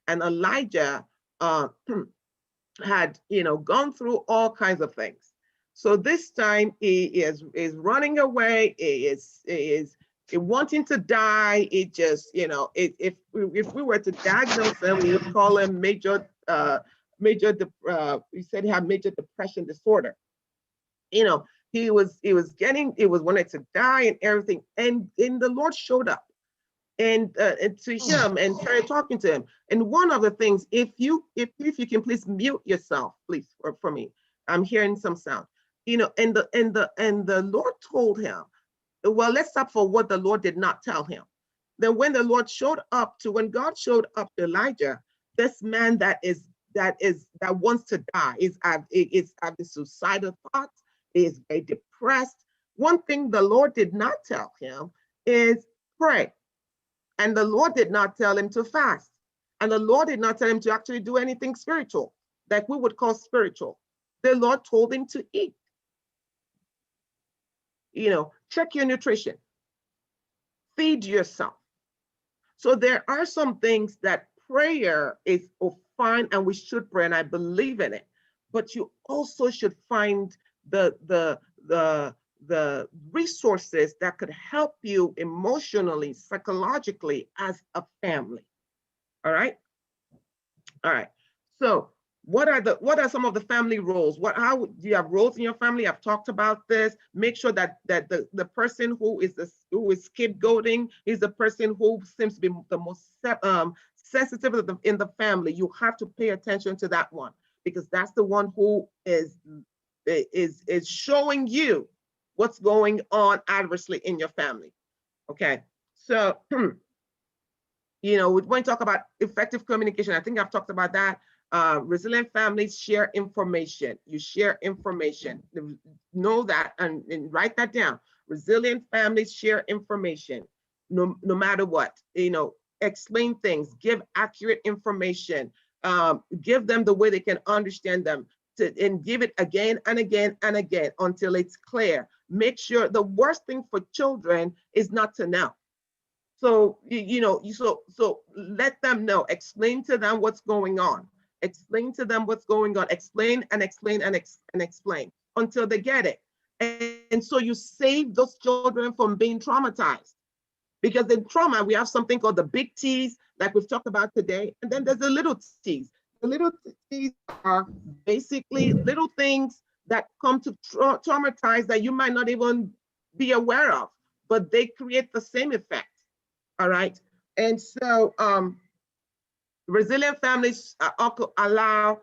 And Elijah had gone through all kinds of things. So this time he is running away. He is wanting to die. It just, if we were to diagnose him, we would call him he said he had major depression disorder. You know, he was wanted to die and everything. And the Lord showed up and to him and started talking to him. And one of the things, if you can please mute yourself, please, for me. I'm hearing some sound. You know, and the Lord told him, well, let's stop for what the Lord did not tell him. Then when God showed up to Elijah, this man that wants to die is having suicidal thoughts, is very depressed. One thing the Lord did not tell him is pray. And the Lord did not tell him to fast. And the Lord did not tell him to actually do anything spiritual, like we would call spiritual. The Lord told him to eat. You know, check your nutrition. Feed yourself. So there are some things that prayer is fine, and we should pray, and I believe in it. But you also should find the resources that could help you emotionally, psychologically as a family. All right. All right. So what are some of the family roles? How do you have roles in your family? I've talked about this. Make sure that the person who is scapegoating is the person who seems to be the most sensitive in the family. You have to pay attention to that one, because that's the one who is showing you what's going on adversely in your family. Okay. So you know, we're going to talk about effective communication. I think I've talked about that. Resilient families share information. You share information. Know that and write that down. Resilient families share information, no matter what. You know, explain things, give accurate information, give them the way they can understand them, and give it again and again and again until it's clear. Make sure the worst thing for children is not to know. So, so let them know, explain to them what's going on. Explain to them what's going on. Explain and explain and explain until they get it. And so you save those children from being traumatized. Because in trauma, we have something called the big T's, like we've talked about today. And then there's the little T's. The little T's are basically little things that come to traumatize that you might not even be aware of, but they create the same effect. All right. And so resilient families allow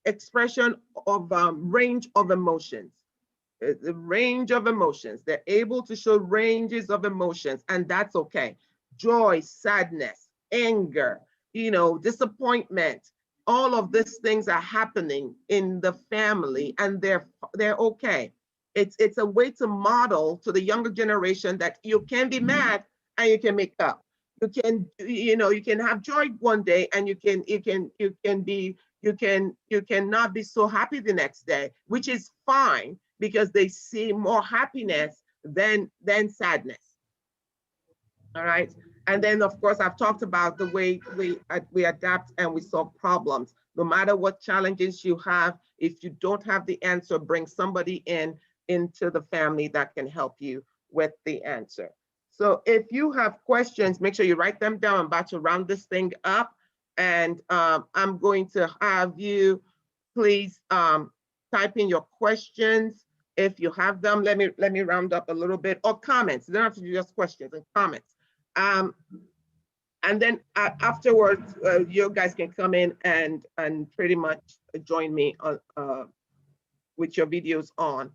expression of range of emotions. The range of emotions. They're able to show ranges of emotions, and that's okay. Joy, sadness, anger, you know, disappointment. All of these things are happening in the family, and they're okay. It's a way to model to the younger generation that you can be mad and you can make up. You can, you can have joy one day, and you cannot be so happy the next day, which is fine, because they see more happiness than sadness. All right. And then, of course, I've talked about the way we adapt and we solve problems. No matter what challenges you have, if you don't have the answer, bring somebody into the family that can help you with the answer. So if you have questions, make sure you write them down. I'm about to round this thing up, and I'm going to have you please type in your questions. If you have them, let me round up a little bit, or comments. You don't have to do just questions and comments. And then afterwards, you guys can come in and pretty much join me on, with your videos on.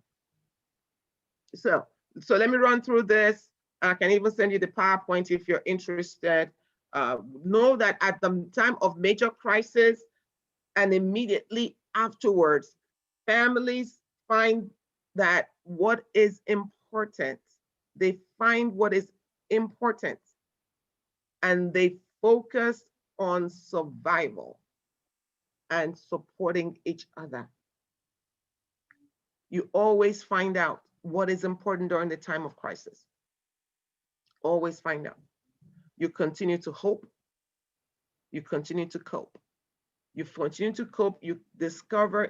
So let me run through this. I can even send you the PowerPoint if you're interested. Know that at the time of major crisis and immediately afterwards, families find that what is important, they find what is important, and they focus on survival and supporting each other. You always find out what is important during the time of crisis. Always find out. You continue to hope. You continue to cope. You continue to cope. You discover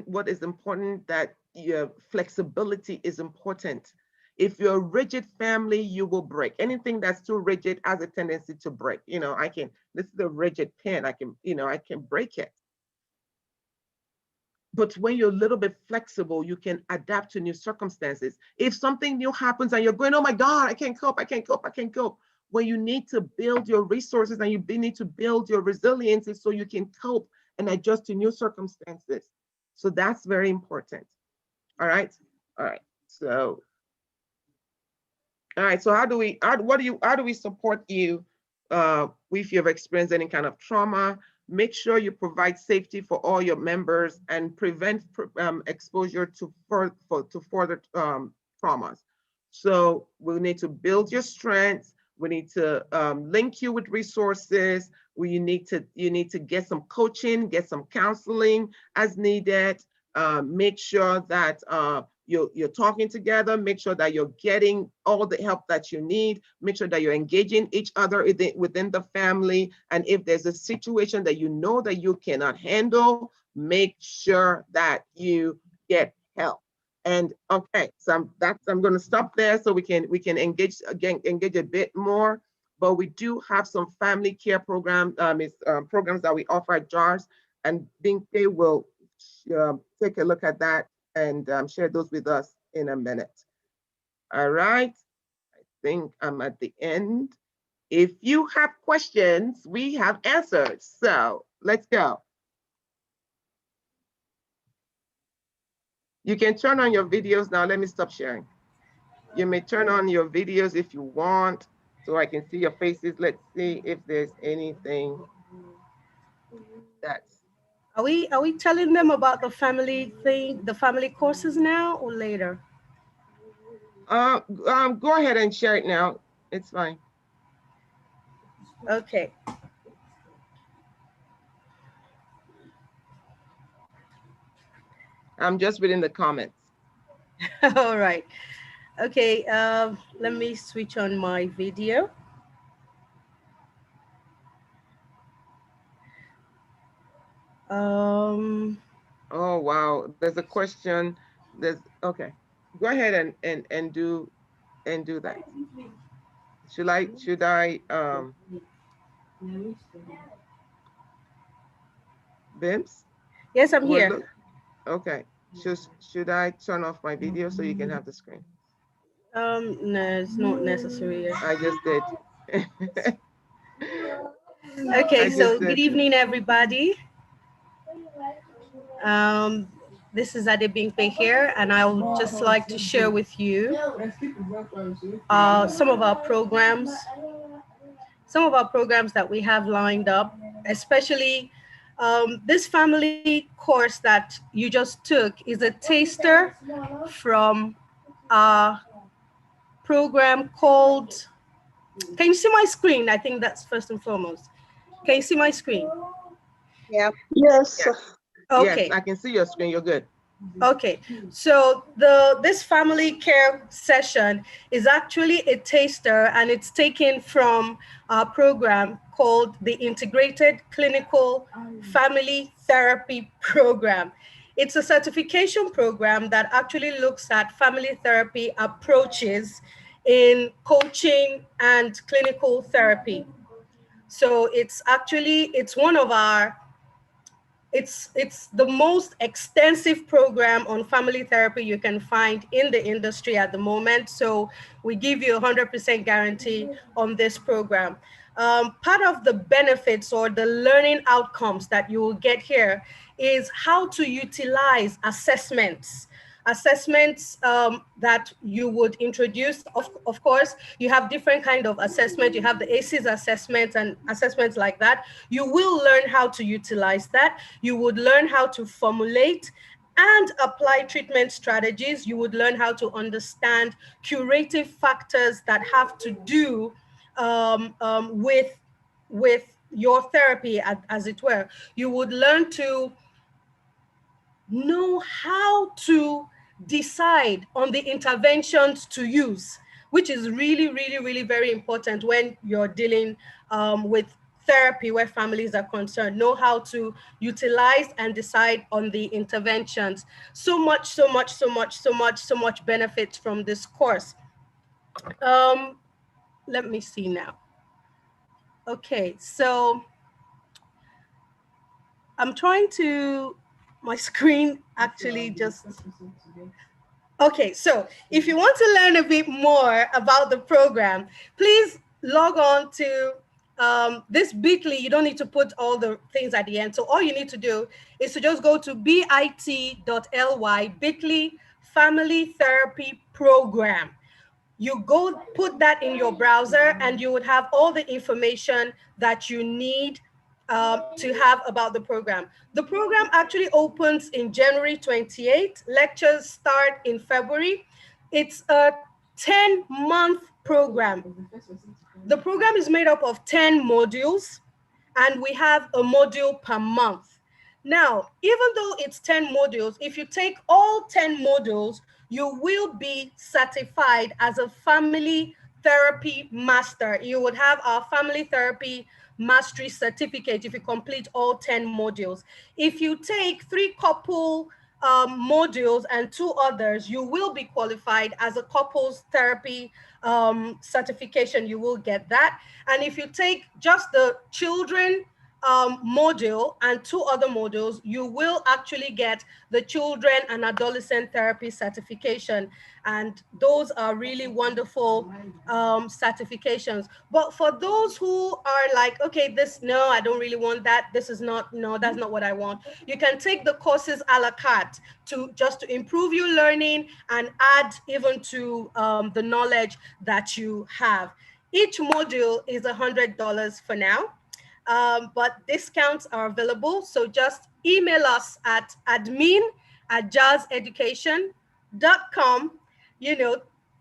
what is important, that your flexibility is important. If you're a rigid family, you will break. Anything that's too rigid has a tendency to break. This is a rigid pen. I can break it. But when you're a little bit flexible, you can adapt to new circumstances. If something new happens and you're going, oh my God, I can't cope, I can't cope, I can't cope. Well, you need to build your resources and you need to build your resiliency so you can cope and adjust to new circumstances. So that's very important. All right. All right. So, all right. So how do we support you if you've experienced any kind of trauma? Make sure you provide safety for all your members and prevent exposure to further traumas. So we need to build your strengths. We need to link you with resources. You need to get some coaching, get some counseling as needed. Make sure that you're talking together. Make sure that you're getting all the help that you need. Make sure that you're engaging each other within the family. And if there's a situation that you know that you cannot handle, make sure that you get help. And okay, so I'm going to stop there so we can engage a bit more. But we do have some family care programs that we offer at JARS, and Binke will take a look at that and share those with us in a minute. All right, I think I'm at the end. If you have questions, we have answers. So let's go. You can turn on your videos now. Let me stop sharing. You may turn on your videos if you want, so I can see your faces. Let's see if there's anything that's. Are we telling them about the family thing, the family courses now or later? Go ahead and share it now. It's fine. Okay. I'm just reading the comments. All right. Okay. Let me switch on my video. Oh wow, there's a question. Okay. Go ahead and do that. Should I Bims? Yes, I'm Well, here. look. Okay. Should I turn off my video so you can have the screen? No, it's not necessary. I just did. Okay, I just so good did. evening, everybody. This is Adebimpe here, and I would just like to share with you some of our programs, that we have lined up, especially this family course that you just took is a taster from a program called, can you see my screen? I think that's first and foremost. Can you see my screen? Yeah. Yes. Okay. Yes, I can see your screen. You're good. Okay, so this family care session is actually a taster, and it's taken from a program called the Integrated Clinical Family Therapy Program. It's a certification program that actually looks at family therapy approaches in coaching and clinical therapy. So it's one of our it's the most extensive program on family therapy you can find in the industry at the moment. So we give you 100% guarantee on this program. Part of the benefits or the learning outcomes that you will get here is how to utilize assessments that you would introduce. Of course, you have different kind of assessment. You have the ACEs assessments and assessments like that. You will learn how to utilize that. You would learn how to formulate and apply treatment strategies. You would learn how to understand curative factors that have to do with your therapy, as it were. You would learn to know how to decide on the interventions to use, which is really, really, really very important when you're dealing with therapy where families are concerned. Know how to utilize and decide on the interventions. So much benefits from this course. Let me see now. Okay, so I'm trying to My screen actually just... Okay, so if you want to learn a bit more about the program, please log on to this bit.ly. You don't need to put all the things at the end. So all you need to do is to just go to bit.ly Family Therapy Program. You go put that in your browser and you would have all the information that you need to have about the program. The program actually opens in January 28th. Lectures start in February. It's a 10-month program. The program is made up of 10 modules, and we have a module per month. Now, even though it's 10 modules, if you take all 10 modules, you will be certified as a family therapy master. You would have our family therapy mastery certificate if you complete all 10 modules. If you take 3 couple modules and 2 others, you will be qualified as a couples therapy certification. You will get that. And if you take just the children module and 2 other modules, you will actually get the children and adolescent therapy certification. And those are really wonderful certifications. But for those who are like, okay, no, I don't really want that. This is not, no, that's not what I want. You can take the courses a la carte to improve your learning and add even to the knowledge that you have. Each module is $100 for now. But discounts are available. So just email us at admin@jazzeducation.com,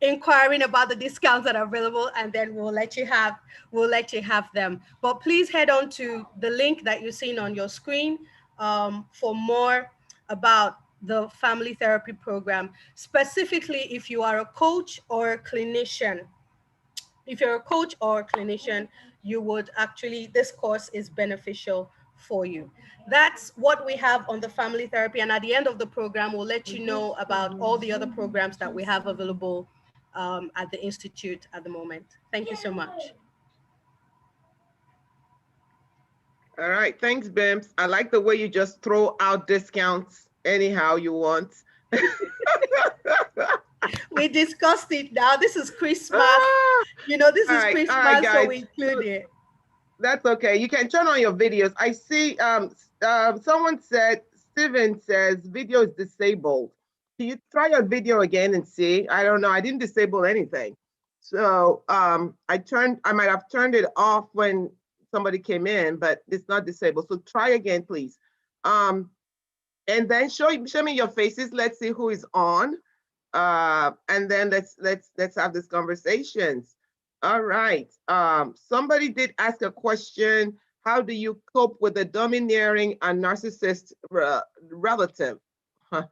inquiring about the discounts that are available, and then we'll let you have them. But please head on to the link that you're seeing on your screen for more about the family therapy program, specifically if you are a coach or a clinician. If you're a coach or a clinician, you would actually, this course is beneficial for you. That's what we have on the family therapy. And at the end of the program, we'll let you know about all the other programs that we have available at the Institute at the moment. Thank you so much. All right, thanks, Bims. I like the way you just throw out discounts anyhow you want. We discussed it now. This is Christmas. This is Christmas, so we include it. That's okay. You can turn on your videos. I see someone said, Steven says video is disabled. Can you try your video again and see? I don't know. I didn't disable anything. So I might have turned it off when somebody came in, but it's not disabled. So try again, please. And then show me your faces. Let's see who is on. And then let's have this conversations. All right. Somebody did ask a question. How do you cope with a domineering and narcissist relative? All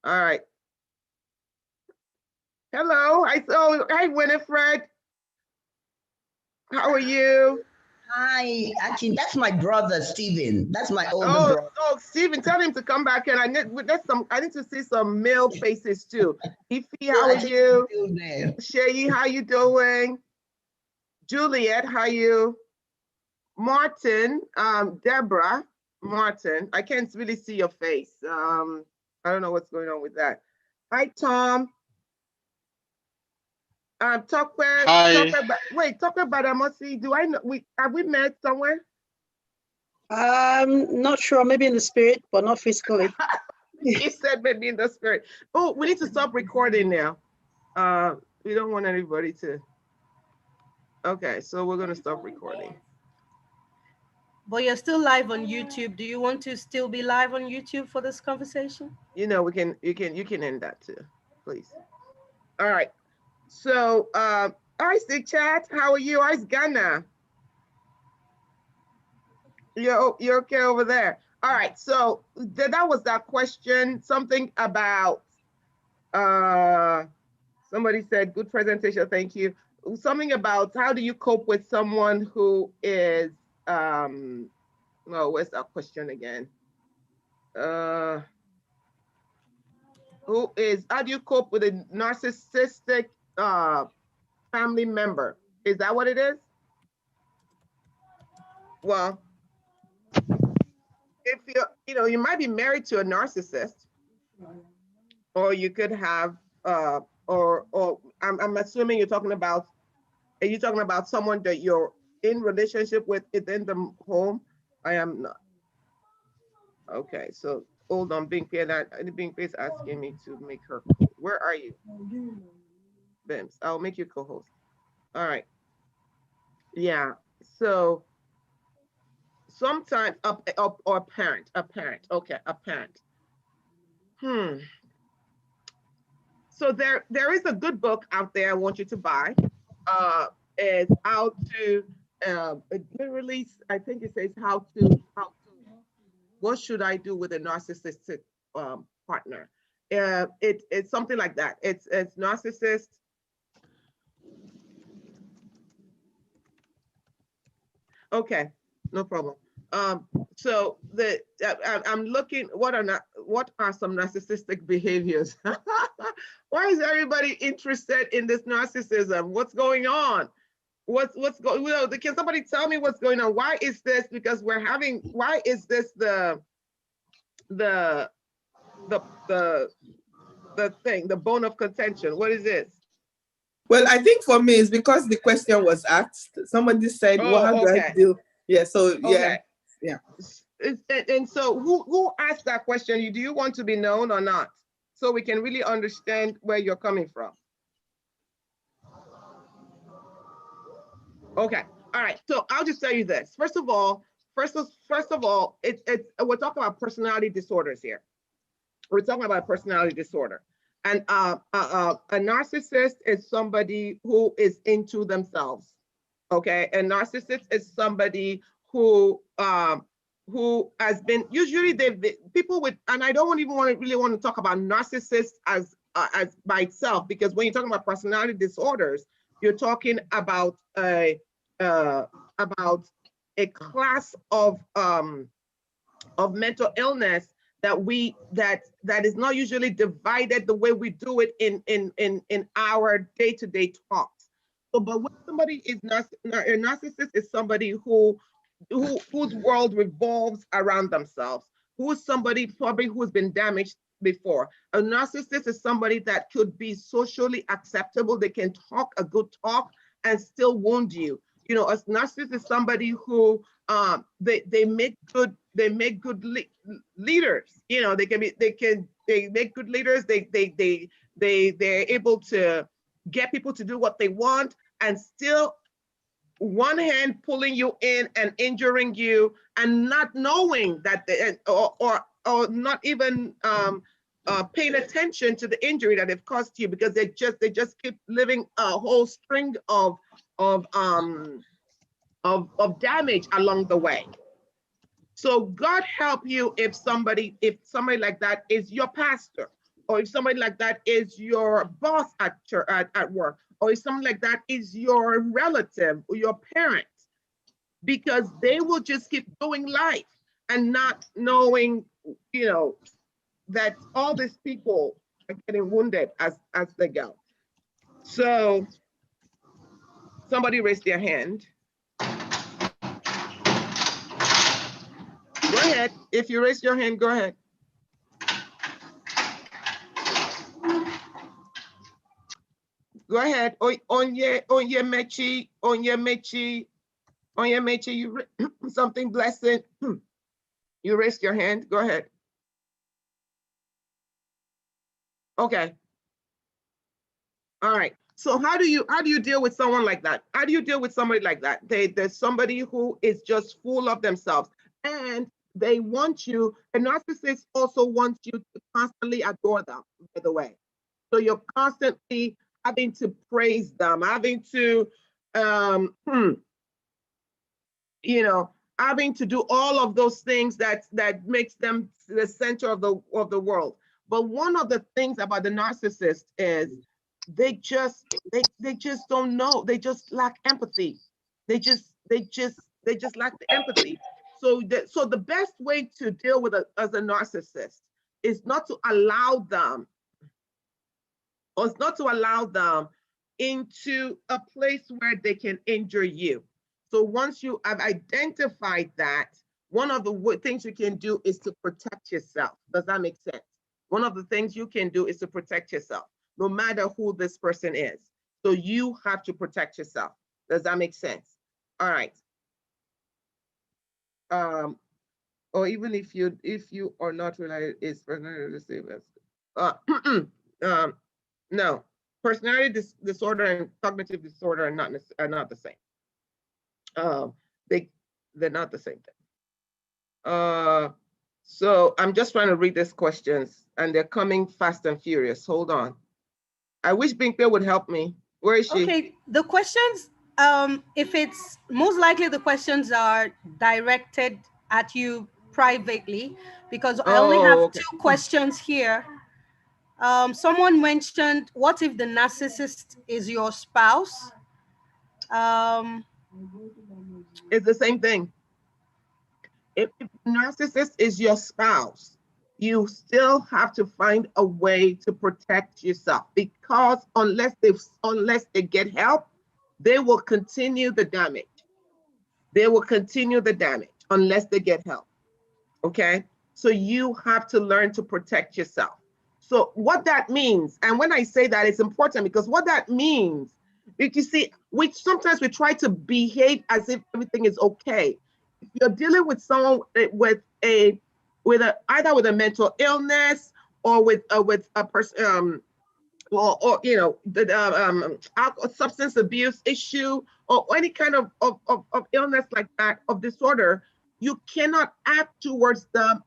right. Hello. Hi, Winifred. How are you? Hi, actually, that's my brother, Steven. That's my older brother. Oh, Steven, tell him to come back, and I need to see some male faces too. Ify, how are you? Shayi, how you doing? Juliet, how are you? Martin, Deborah, Martin. I can't really see your face. I don't know what's going on with that. Hi, Tom. Talk about Amosi. Do I know? Have we met somewhere? Not sure. Maybe in the spirit, but not physically. He said maybe in the spirit. Oh, we need to stop recording now. We don't want anybody to. Okay, so we're gonna stop recording. But you're still live on YouTube. Do you want to still be live on YouTube for this conversation? You can end that too, please. All right. So, hi, Stick Chat. How are you? How's Ghana? You're okay over there. All right. So that was that question. Something about somebody said good presentation. Thank you. Something about how do you cope with someone who is where's that question again? How do you cope with a narcissistic family member? Is that what it is? Well, if you might be married to a narcissist, or you could have, or I'm assuming you're talking about. Are you talking about someone that you're in relationship with within the home? I am not. Okay, so hold on, Being Fair. That Being Fair is asking me to make her. Where are you, Bims? I'll make you co-host. All right. Yeah. So sometimes or a parent. Okay, a parent. So there is a good book out there I want you to buy. It's how to it literally, I think it says how to what should I do with a narcissistic partner. It's something like that. It's narcissist. Okay, no problem. So I'm looking. What are some narcissistic behaviors? Why is everybody interested in this narcissism? What's going on? What's going? Can somebody tell me what's going on? Why is this? Because we're having. Why is this the thing, the bone of contention? What is this? Well, I think for me, it's because the question was asked. Somebody said, "Well, how do I deal?" Yeah. So yeah, yeah. And so, who asked that question? Do you want to be known or not? So we can really understand where you're coming from. Okay. All right. So I'll just tell you this. First of all, it's we're talking about personality disorders here. We're talking about personality disorder. And a narcissist is somebody who is into themselves. Okay. A narcissist is somebody who has been, usually people with, and I don't even really want to talk about narcissists as by itself, because when you're talking about personality disorders, you're talking about a class of mental illness that is not usually divided the way we do it in our day-to-day talks. So, but when somebody is a narcissist is somebody whose world revolves around themselves, who is somebody probably who's been damaged before. A narcissist is somebody that could be socially acceptable. They can talk a good talk and still wound you. You know, a narcissist is somebody who they make good leaders. You know, they make good leaders. They're able to get people to do what they want, and still one hand pulling you in and injuring you, and not knowing that or not even paying attention to the injury that they've caused you, because they just keep living a whole string of damage along the way. So God help you if somebody like that is your pastor, or if somebody like that is your boss at work, or if somebody like that is your relative or your parent, because they will just keep doing life and not knowing, you know, that all these people are getting wounded as they go. So somebody raised their hand. Go ahead. If you raise your hand, go ahead. Go ahead. Onye Mechi, you something blessing. You raised your hand. Go ahead. Okay. All right. So how do you deal with someone like that? How do you deal with somebody like that? There's somebody who is just full of themselves, and they want you. A narcissist also wants you to constantly adore them, by the way. So you're constantly having to praise them, having to, you know, having to do all of those things that makes them the center of the world. But one of the things about the narcissist is they just don't know. They just lack empathy. They just lack the empathy. So the best way to deal with as a narcissist is not to allow them, or it's not to allow them into a place where they can injure you. So once you have identified that, one of the things you can do is to protect yourself. Does that make sense? One of the things you can do is to protect yourself, no matter who this person is. So you have to protect yourself. Does that make sense? All right. Or even if you are not related, is personality the same as no, personality disorder and cognitive disorder are not the same. They're not the same thing. So I'm just trying to read these questions, and they're coming fast and furious. Hold on. I wish Binkpe would help me. Where is she? Okay, the questions, if it's most likely the questions are directed at you privately, because I only have 2 questions here. Someone mentioned, what if the narcissist is your spouse? It's the same thing. If the narcissist is your spouse, you still have to find a way to protect yourself, because unless they get help, they will continue the damage. They will continue the damage unless they get help. Okay? So you have to learn to protect yourself. So what that means, and when I say that, it's important, because what that means, you see, sometimes we try to behave as if everything is okay. If you're dealing with someone with either with a mental illness or with a person, or you know, the substance abuse issue, or any kind of illness like that, of disorder, you cannot act towards them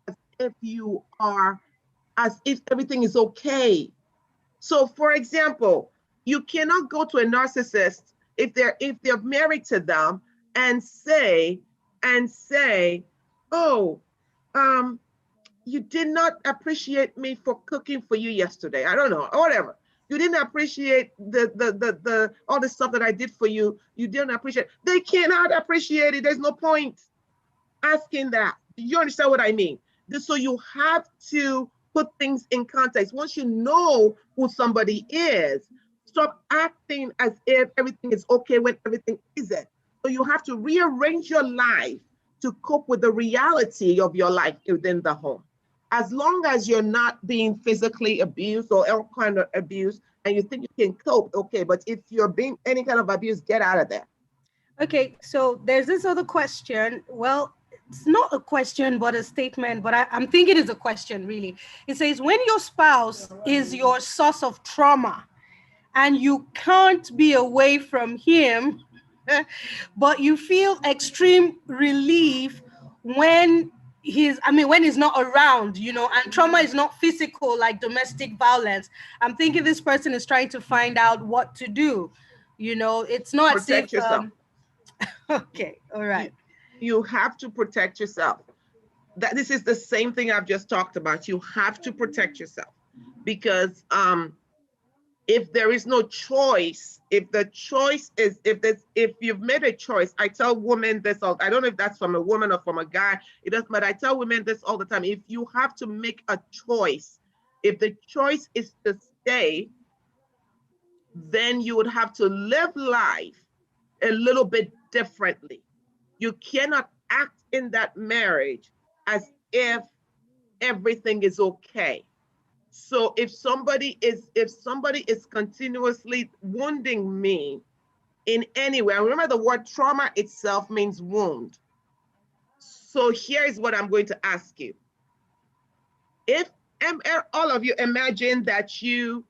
as if everything is okay. So for example, you cannot go to a narcissist if they're married to them and say, oh, you did not appreciate me for cooking for you yesterday. I don't know, or whatever. You didn't appreciate the all the stuff that I did for you. You didn't appreciate. They cannot appreciate it. There's no point asking that. You understand what I mean? So you have to put things in context. Once you know who somebody is, stop acting as if everything is okay when everything isn't. So you have to rearrange your life to cope with the reality of your life within the home. As long as you're not being physically abused or all kind of abuse, and you think you can cope, okay, but if you're being any kind of abuse, get out of there. Okay, so there's this other question. Well, it's not a question, but a statement, but I'm thinking it's a question, really. It says, when your spouse is your source of trauma and you can't be away from him, but you feel extreme relief when he's not around, you know, and trauma is not physical like domestic violence. I'm thinking this person is trying to find out what to do. You know, it's not protect yourself. Okay, all right. You have to protect yourself. This is the same thing I've just talked about. You have to protect yourself, because if there is no choice, if you've made a choice, I tell women this all, I don't know if that's from a woman or from a guy, it doesn't, but I tell women this all the time. If you have to make a choice, if the choice is to stay, then you would have to live life a little bit differently. You cannot act in that marriage as if everything is okay. So if somebody is continuously wounding me in any way, remember the word trauma itself means wound. So here's what I'm going to ask you. If all of you imagine that you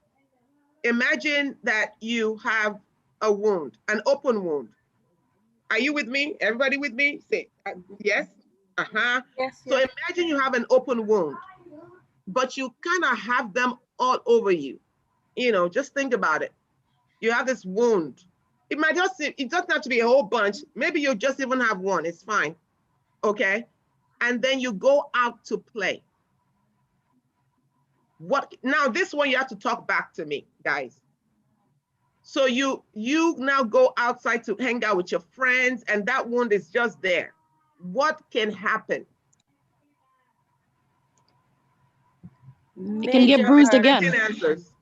have a wound, an open wound. Are you with me? Everybody with me? Say yes. Uh-huh. Yes, so imagine you have an open wound, but you kind of have them all over you. You know, just think about it. You have this wound. It doesn't have to be a whole bunch. Maybe you just even have one. It's fine. Okay. And then you go out to play. Now this one you have to talk back to me, guys. So you now go outside to hang out with your friends, and that wound is just there. What can happen? You can get bruised again. Answers.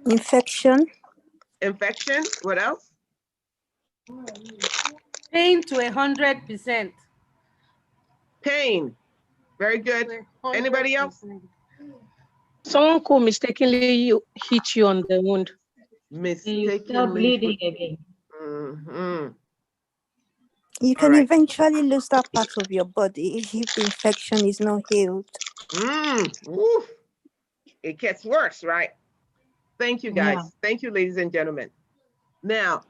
Infection. Infection. What else? Pain to 100%. Pain. Very good. Anybody else? Someone could mistakenly hit you on the wound. Mistakenly. You start bleeding again. Mm-hmm. You can eventually lose that part of your body if the infection is not healed. Oof. It gets worse, right? Thank you, guys. Yeah. Thank you, ladies and gentlemen. Now,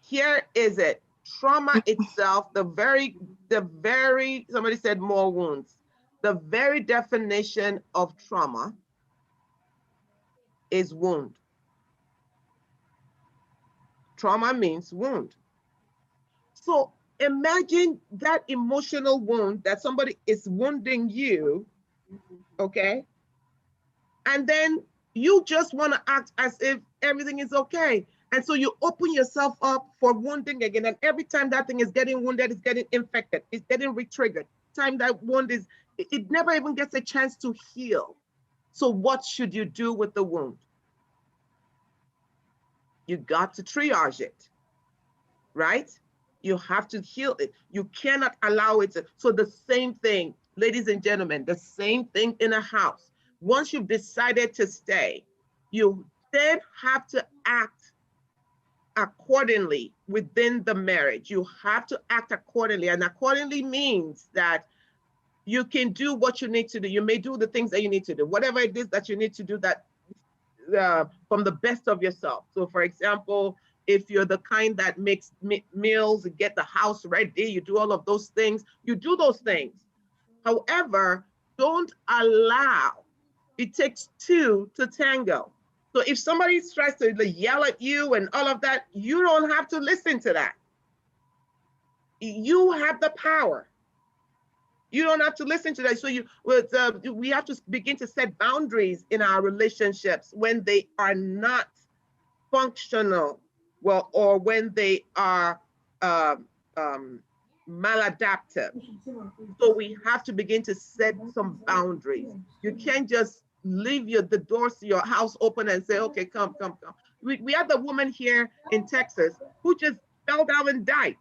here is it. Trauma itself, somebody said more wounds. The very definition of trauma is wound. Trauma means wound. So imagine that emotional wound that somebody is wounding you, okay? And then you just want to act as if everything is okay. And so you open yourself up for wounding again. And every time that thing is getting wounded, it's getting infected, it's getting re-triggered. Time that wound is, it never even gets a chance to heal. So what should you do with the wound? You got to triage it, right? You have to heal it. You cannot allow it to. So the same thing, ladies and gentlemen, the same thing in a house. Once you've decided to stay, you then have to act accordingly within the marriage. You have to act accordingly. And accordingly means that you can do what you need to do. You may do the things that you need to do, whatever it is that you need to do that from the best of yourself. So for example, if you're the kind that makes meals, get the house ready, you do all of those things, you do those things. However, don't allow, it takes two to tango. So if somebody tries to yell at you and all of that, you don't have to listen to that. You have the power. You don't have to listen to that. So we have to begin to set boundaries in our relationships when they are not functional, well, or when they are maladaptive. So we have to begin to set some boundaries. You can't just leave the doors to your house open and say, okay, come. We had the woman here in Texas who just fell down and died.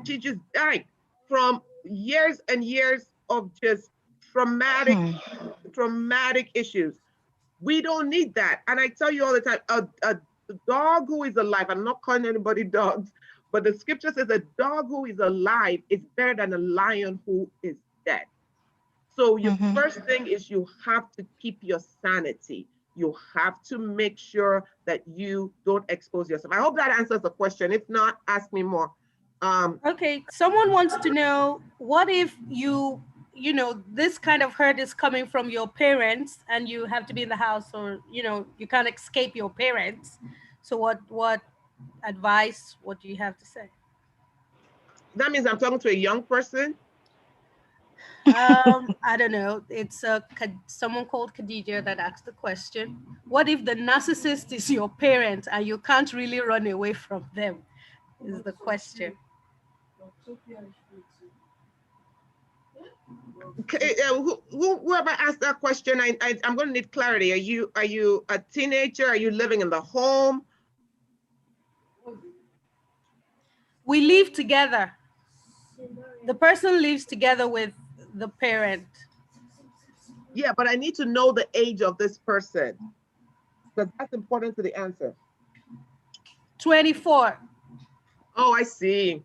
She just died from years and years of just traumatic issues. We don't need that. And I tell you all the time, a dog who is alive, I'm not calling anybody dogs, but the scripture says a dog who is alive is better than a lion who is dead. So your first thing is you have to keep your sanity. You have to make sure that you don't expose yourself. I hope that answers the question. If not, ask me more. Okay, someone wants to know, what if you know, this kind of hurt is coming from your parents and you have to be in the house, or, you know, you can't escape your parents. So what advice, what do you have to say? That means I'm talking to a young person? I don't know. It's someone called Khadija that asked the question. What if the narcissist is your parent and you can't really run away from them, is the question. Whoever asked that question, I'm going to need clarity. Are you a teenager? Are you living in the home? We live together. The person lives together with the parent. Yeah, but I need to know the age of this person, because that's important to the answer. 24. Oh, I see.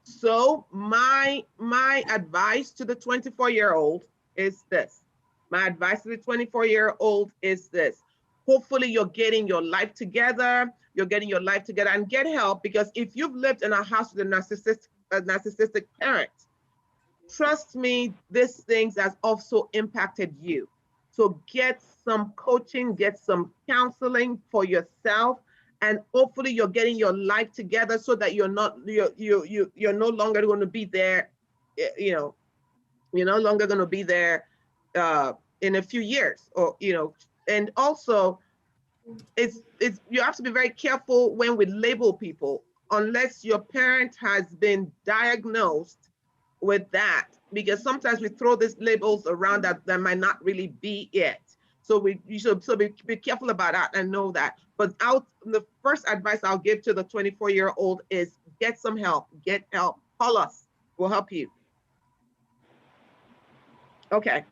So my advice to the 24-year-old is this. My advice to the 24-year-old is this. Hopefully you're getting your life together. And get help, because if you've lived in a house with a narcissistic parent, trust me, these things has also impacted you. So get some coaching, get some counseling for yourself, and hopefully you're getting your life together so that you're no longer going to be there, you're no longer going to be there in a few years, or and also it's you have to be very careful when we label people, unless your parent has been diagnosed with that, because sometimes we throw these labels around that might not really be it. So you should be careful about that and know that. But the first advice I'll give to the 24-year-old is get some help. Get help. Call us. We'll help you. Okay,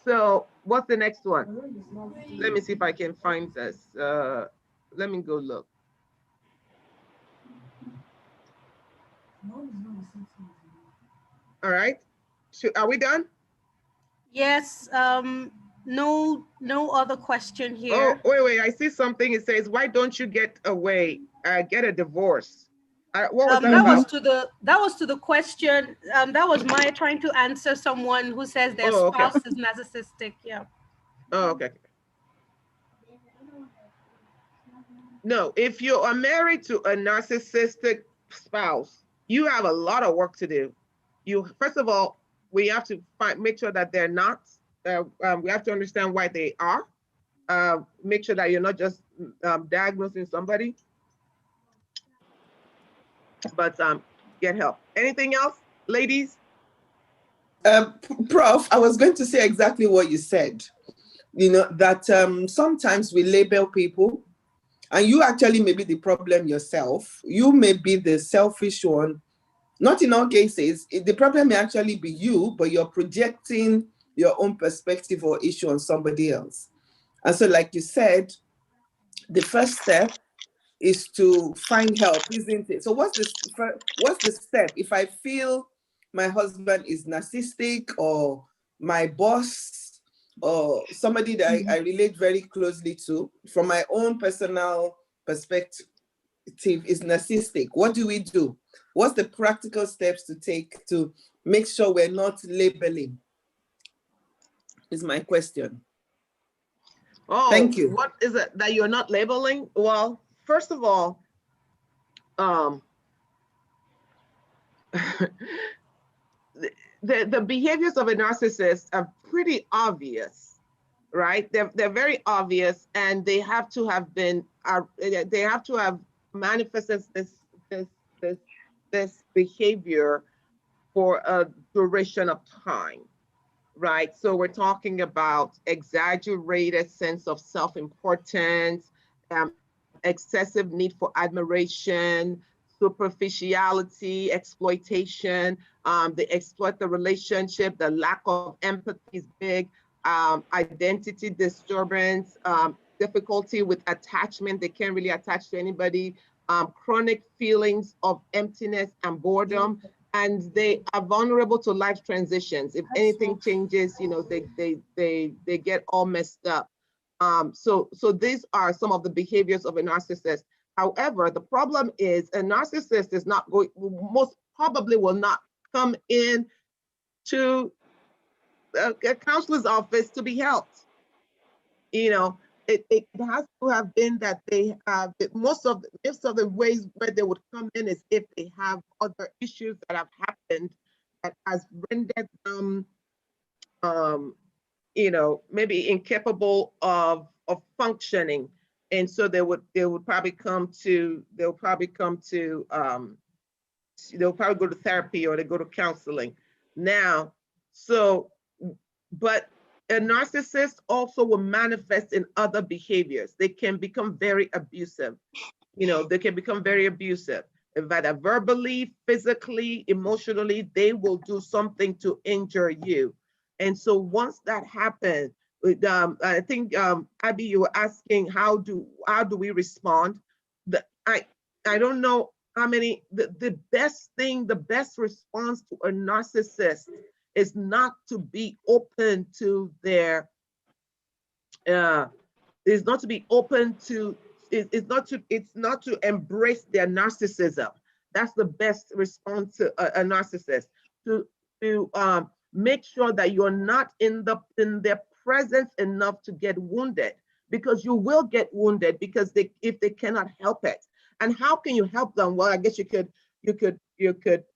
so what's the next one? Let me see if I can find this. Let me go look. All right, are we done? Yes. No other question Oh, here. wait, I see something. It says, why don't you get a divorce? What was that That about? was to the question. That was my trying to answer someone who says their Oh, okay. spouse is narcissistic. Yeah. Oh, okay. No, if you are married to a narcissistic spouse, you have a lot of work to do. First of all, we have to make sure that they're not. We have to understand why they are. Make sure that you're not just diagnosing somebody, but get help. Anything else, ladies? Prof, I was going to say exactly what you said. You know, that sometimes we label people, and you actually may be the problem yourself. You may be the selfish one. Not in all cases. The problem may actually be you, but you're projecting your own perspective or issue on somebody else. And so, like you said, the first step is to find help, isn't it? So what's the step? If I feel my husband is narcissistic, or my boss, or somebody that I relate very closely to, from my own personal perspective, is narcissistic, what do we do? What's the practical steps to take to make sure we're not labeling? Is my question. Oh, Thank you. what is it that you're not labeling? Well, first of all, the behaviors of a narcissist are pretty obvious, right? They're very obvious, and they have to have manifested this behavior for a duration of time, right? So we're talking about exaggerated sense of self-importance, excessive need for admiration, superficiality, exploitation. They exploit the relationship. The lack of empathy is big. Identity disturbance, difficulty with attachment. They can't really attach to anybody. Chronic feelings of emptiness and boredom. And they are vulnerable to life transitions. If anything changes, they get all messed up. So these are some of the behaviors of a narcissist. However, the problem is a narcissist is not going, most probably will not come in to a counselor's office to be helped. It has to have been that they have most of the ways where they would come in is if they have other issues that have happened that has rendered them maybe incapable of functioning. And so they'll probably go to therapy, or they go to counseling. Now, but a narcissist also will manifest in other behaviors. They can become very abusive. They can become very abusive. Whether verbally, physically, emotionally, they will do something to injure you. And so once that happens, I think Abby, you were asking how do we respond? I don't know how many. The best response to a narcissist is not to be open to their. Is not to be open to. It's not to embrace their narcissism. That's the best response to a narcissist. To make sure that you're not in their presence enough to get wounded, because you will get wounded if they cannot help it. And how can you help them? Well, I guess you could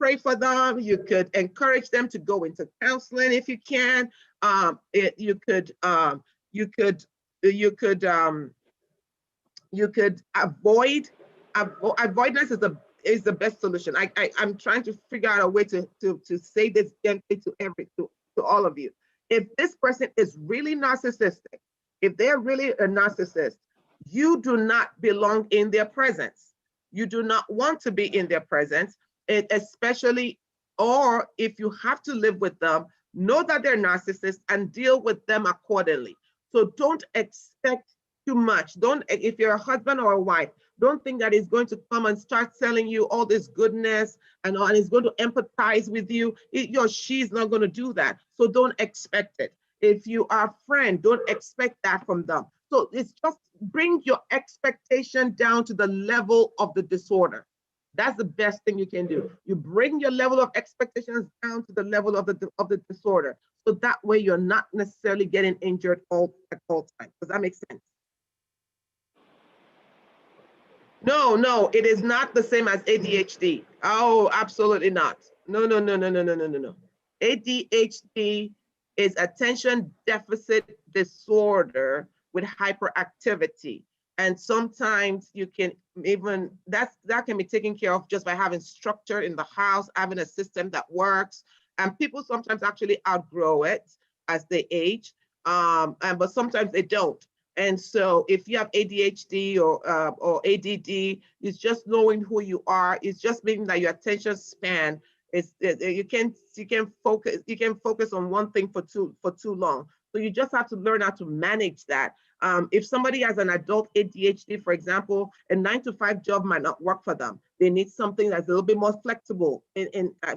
pray for them. You could encourage them to go into counseling if you can. You could avoid. Avoidance is the best solution. I'm trying to figure out a way to say this gently to all of you. If this person is really narcissistic, if they're really a narcissist, you do not belong in their presence. You do not want to be in their presence, especially, or if you have to live with them, know that they're narcissists, and deal with them accordingly. So don't expect too much. If you're a husband or a wife, don't think that he's going to come and start telling you all this goodness and he's going to empathize with you. He or she's not going to do that. So don't expect it. If you are a friend, don't expect that from them. So it's just bring your expectation down to the level of the disorder. That's the best thing you can do. You bring your level of expectations down to the level of the disorder. So that way you're not necessarily getting injured at all times. Does that make sense? No, it is not the same as ADHD. Oh, absolutely not. No. ADHD is attention deficit disorder with hyperactivity. And sometimes you can even, that can be taken care of just by having structure in the house, having a system that works. And people sometimes actually outgrow it as they age, but sometimes they don't. And so if you have ADHD or ADD, it's just knowing who you are. It's just meaning that your attention span is, you can focus on one thing for too long. So you just have to learn how to manage that. If somebody has an adult ADHD, for example, a 9-to-5 job might not work for them. They need something that's a little bit more flexible.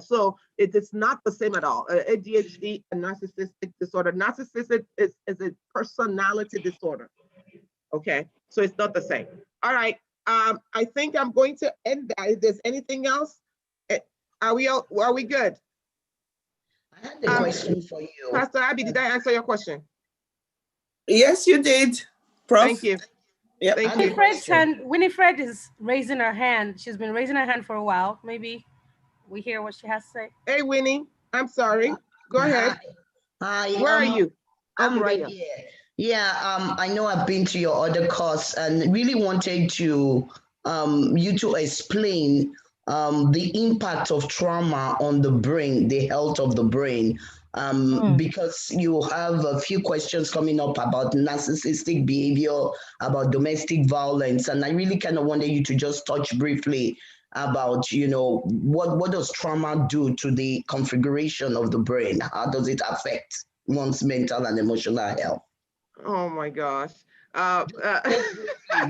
So it is not the same at all. ADHD and narcissistic disorder. Narcissistic is a personality disorder. Okay, so it's not the same. All right, I think I'm going to end that. If there's anything else, are we good? I had a question for you. Pastor Abby, did I answer your question? Yes, you did, Prof. Thank you. Yep. Thank you. Winifred is raising her hand. She's been raising her hand for a while. Maybe we hear what she has to say. Hey, Winnie, I'm sorry. Go ahead. Hi. Where are you? I'm right here. Yeah, I know I've been to your other course and really wanted to you to explain the impact of trauma on the brain, the health of the brain. Because you have a few questions coming up about narcissistic behavior, about domestic violence, and I really kind of wanted you to just touch briefly about, what does trauma do to the configuration of the brain? How does it affect one's mental and emotional health? Oh my gosh.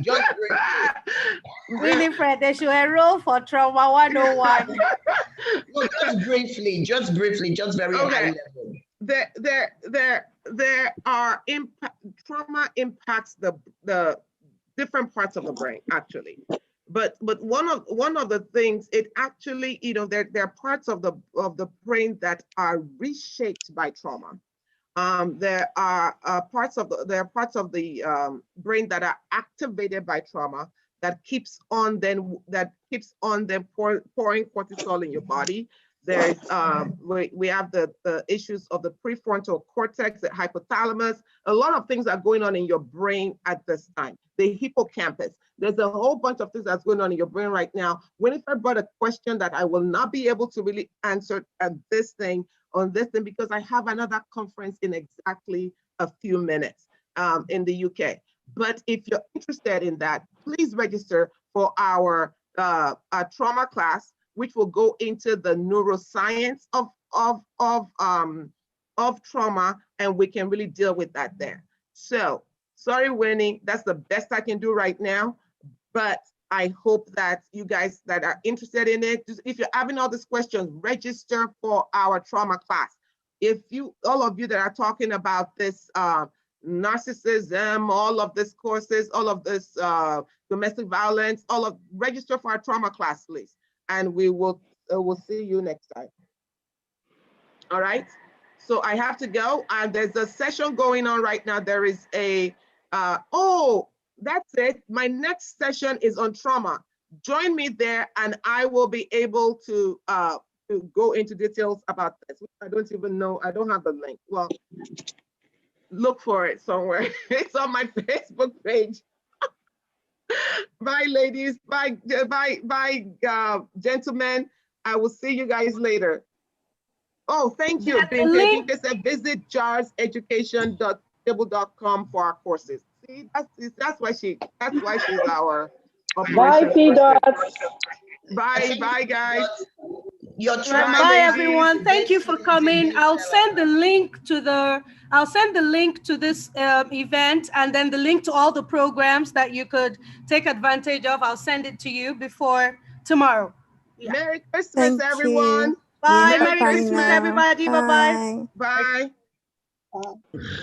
Just Winifred, they should enroll for Trauma 101. No, just briefly, just very high level. There are trauma impacts the different parts of the brain, actually. But one of the things, it actually, there are parts of the brain that are reshaped by trauma. There are parts of the brain that are activated by trauma that keeps on them pouring cortisol in your body. There's we have the issues of the prefrontal cortex, the hypothalamus. A lot of things are going on in your brain at this time. The hippocampus. There's a whole bunch of things that's going on in your brain right now. Winifred brought a question that I will not be able to really answer on this thing because I have another conference in exactly a few minutes in the UK. But if you're interested in that, please register for our trauma class, which will go into the neuroscience of trauma, and we can really deal with that there. So sorry, Winnie, that's the best I can do right now. But I hope that you guys that are interested in it, if you're having all these questions, register for our trauma class. All of you that are talking about this narcissism, all of these courses, all of this domestic violence, register for our trauma class, please. And we'll see you next time. All right. So I have to go. There's a session going on right now. There is that's it. My next session is on trauma. Join me there, and I will be able to go into details about this. I don't even know. I don't have the link. Well, look for it somewhere. It's on my Facebook page. Bye, ladies. Bye, gentlemen. I will see you guys later. Oh, thank you. They said visit jarseducation.table.com for our courses. See, that's why she's our Bye, P-Dots. Bye, guys. Your trauma. Bye, baby. everyone. Thank you for coming. I'll send the link to this event, and then the link to all the programs that you could take advantage of. I'll send it to you before tomorrow. Yeah. Merry Christmas, Thank everyone. you. Bye. Yes, Merry Merry Christmas, Christmas. everybody. Bye-bye. Bye.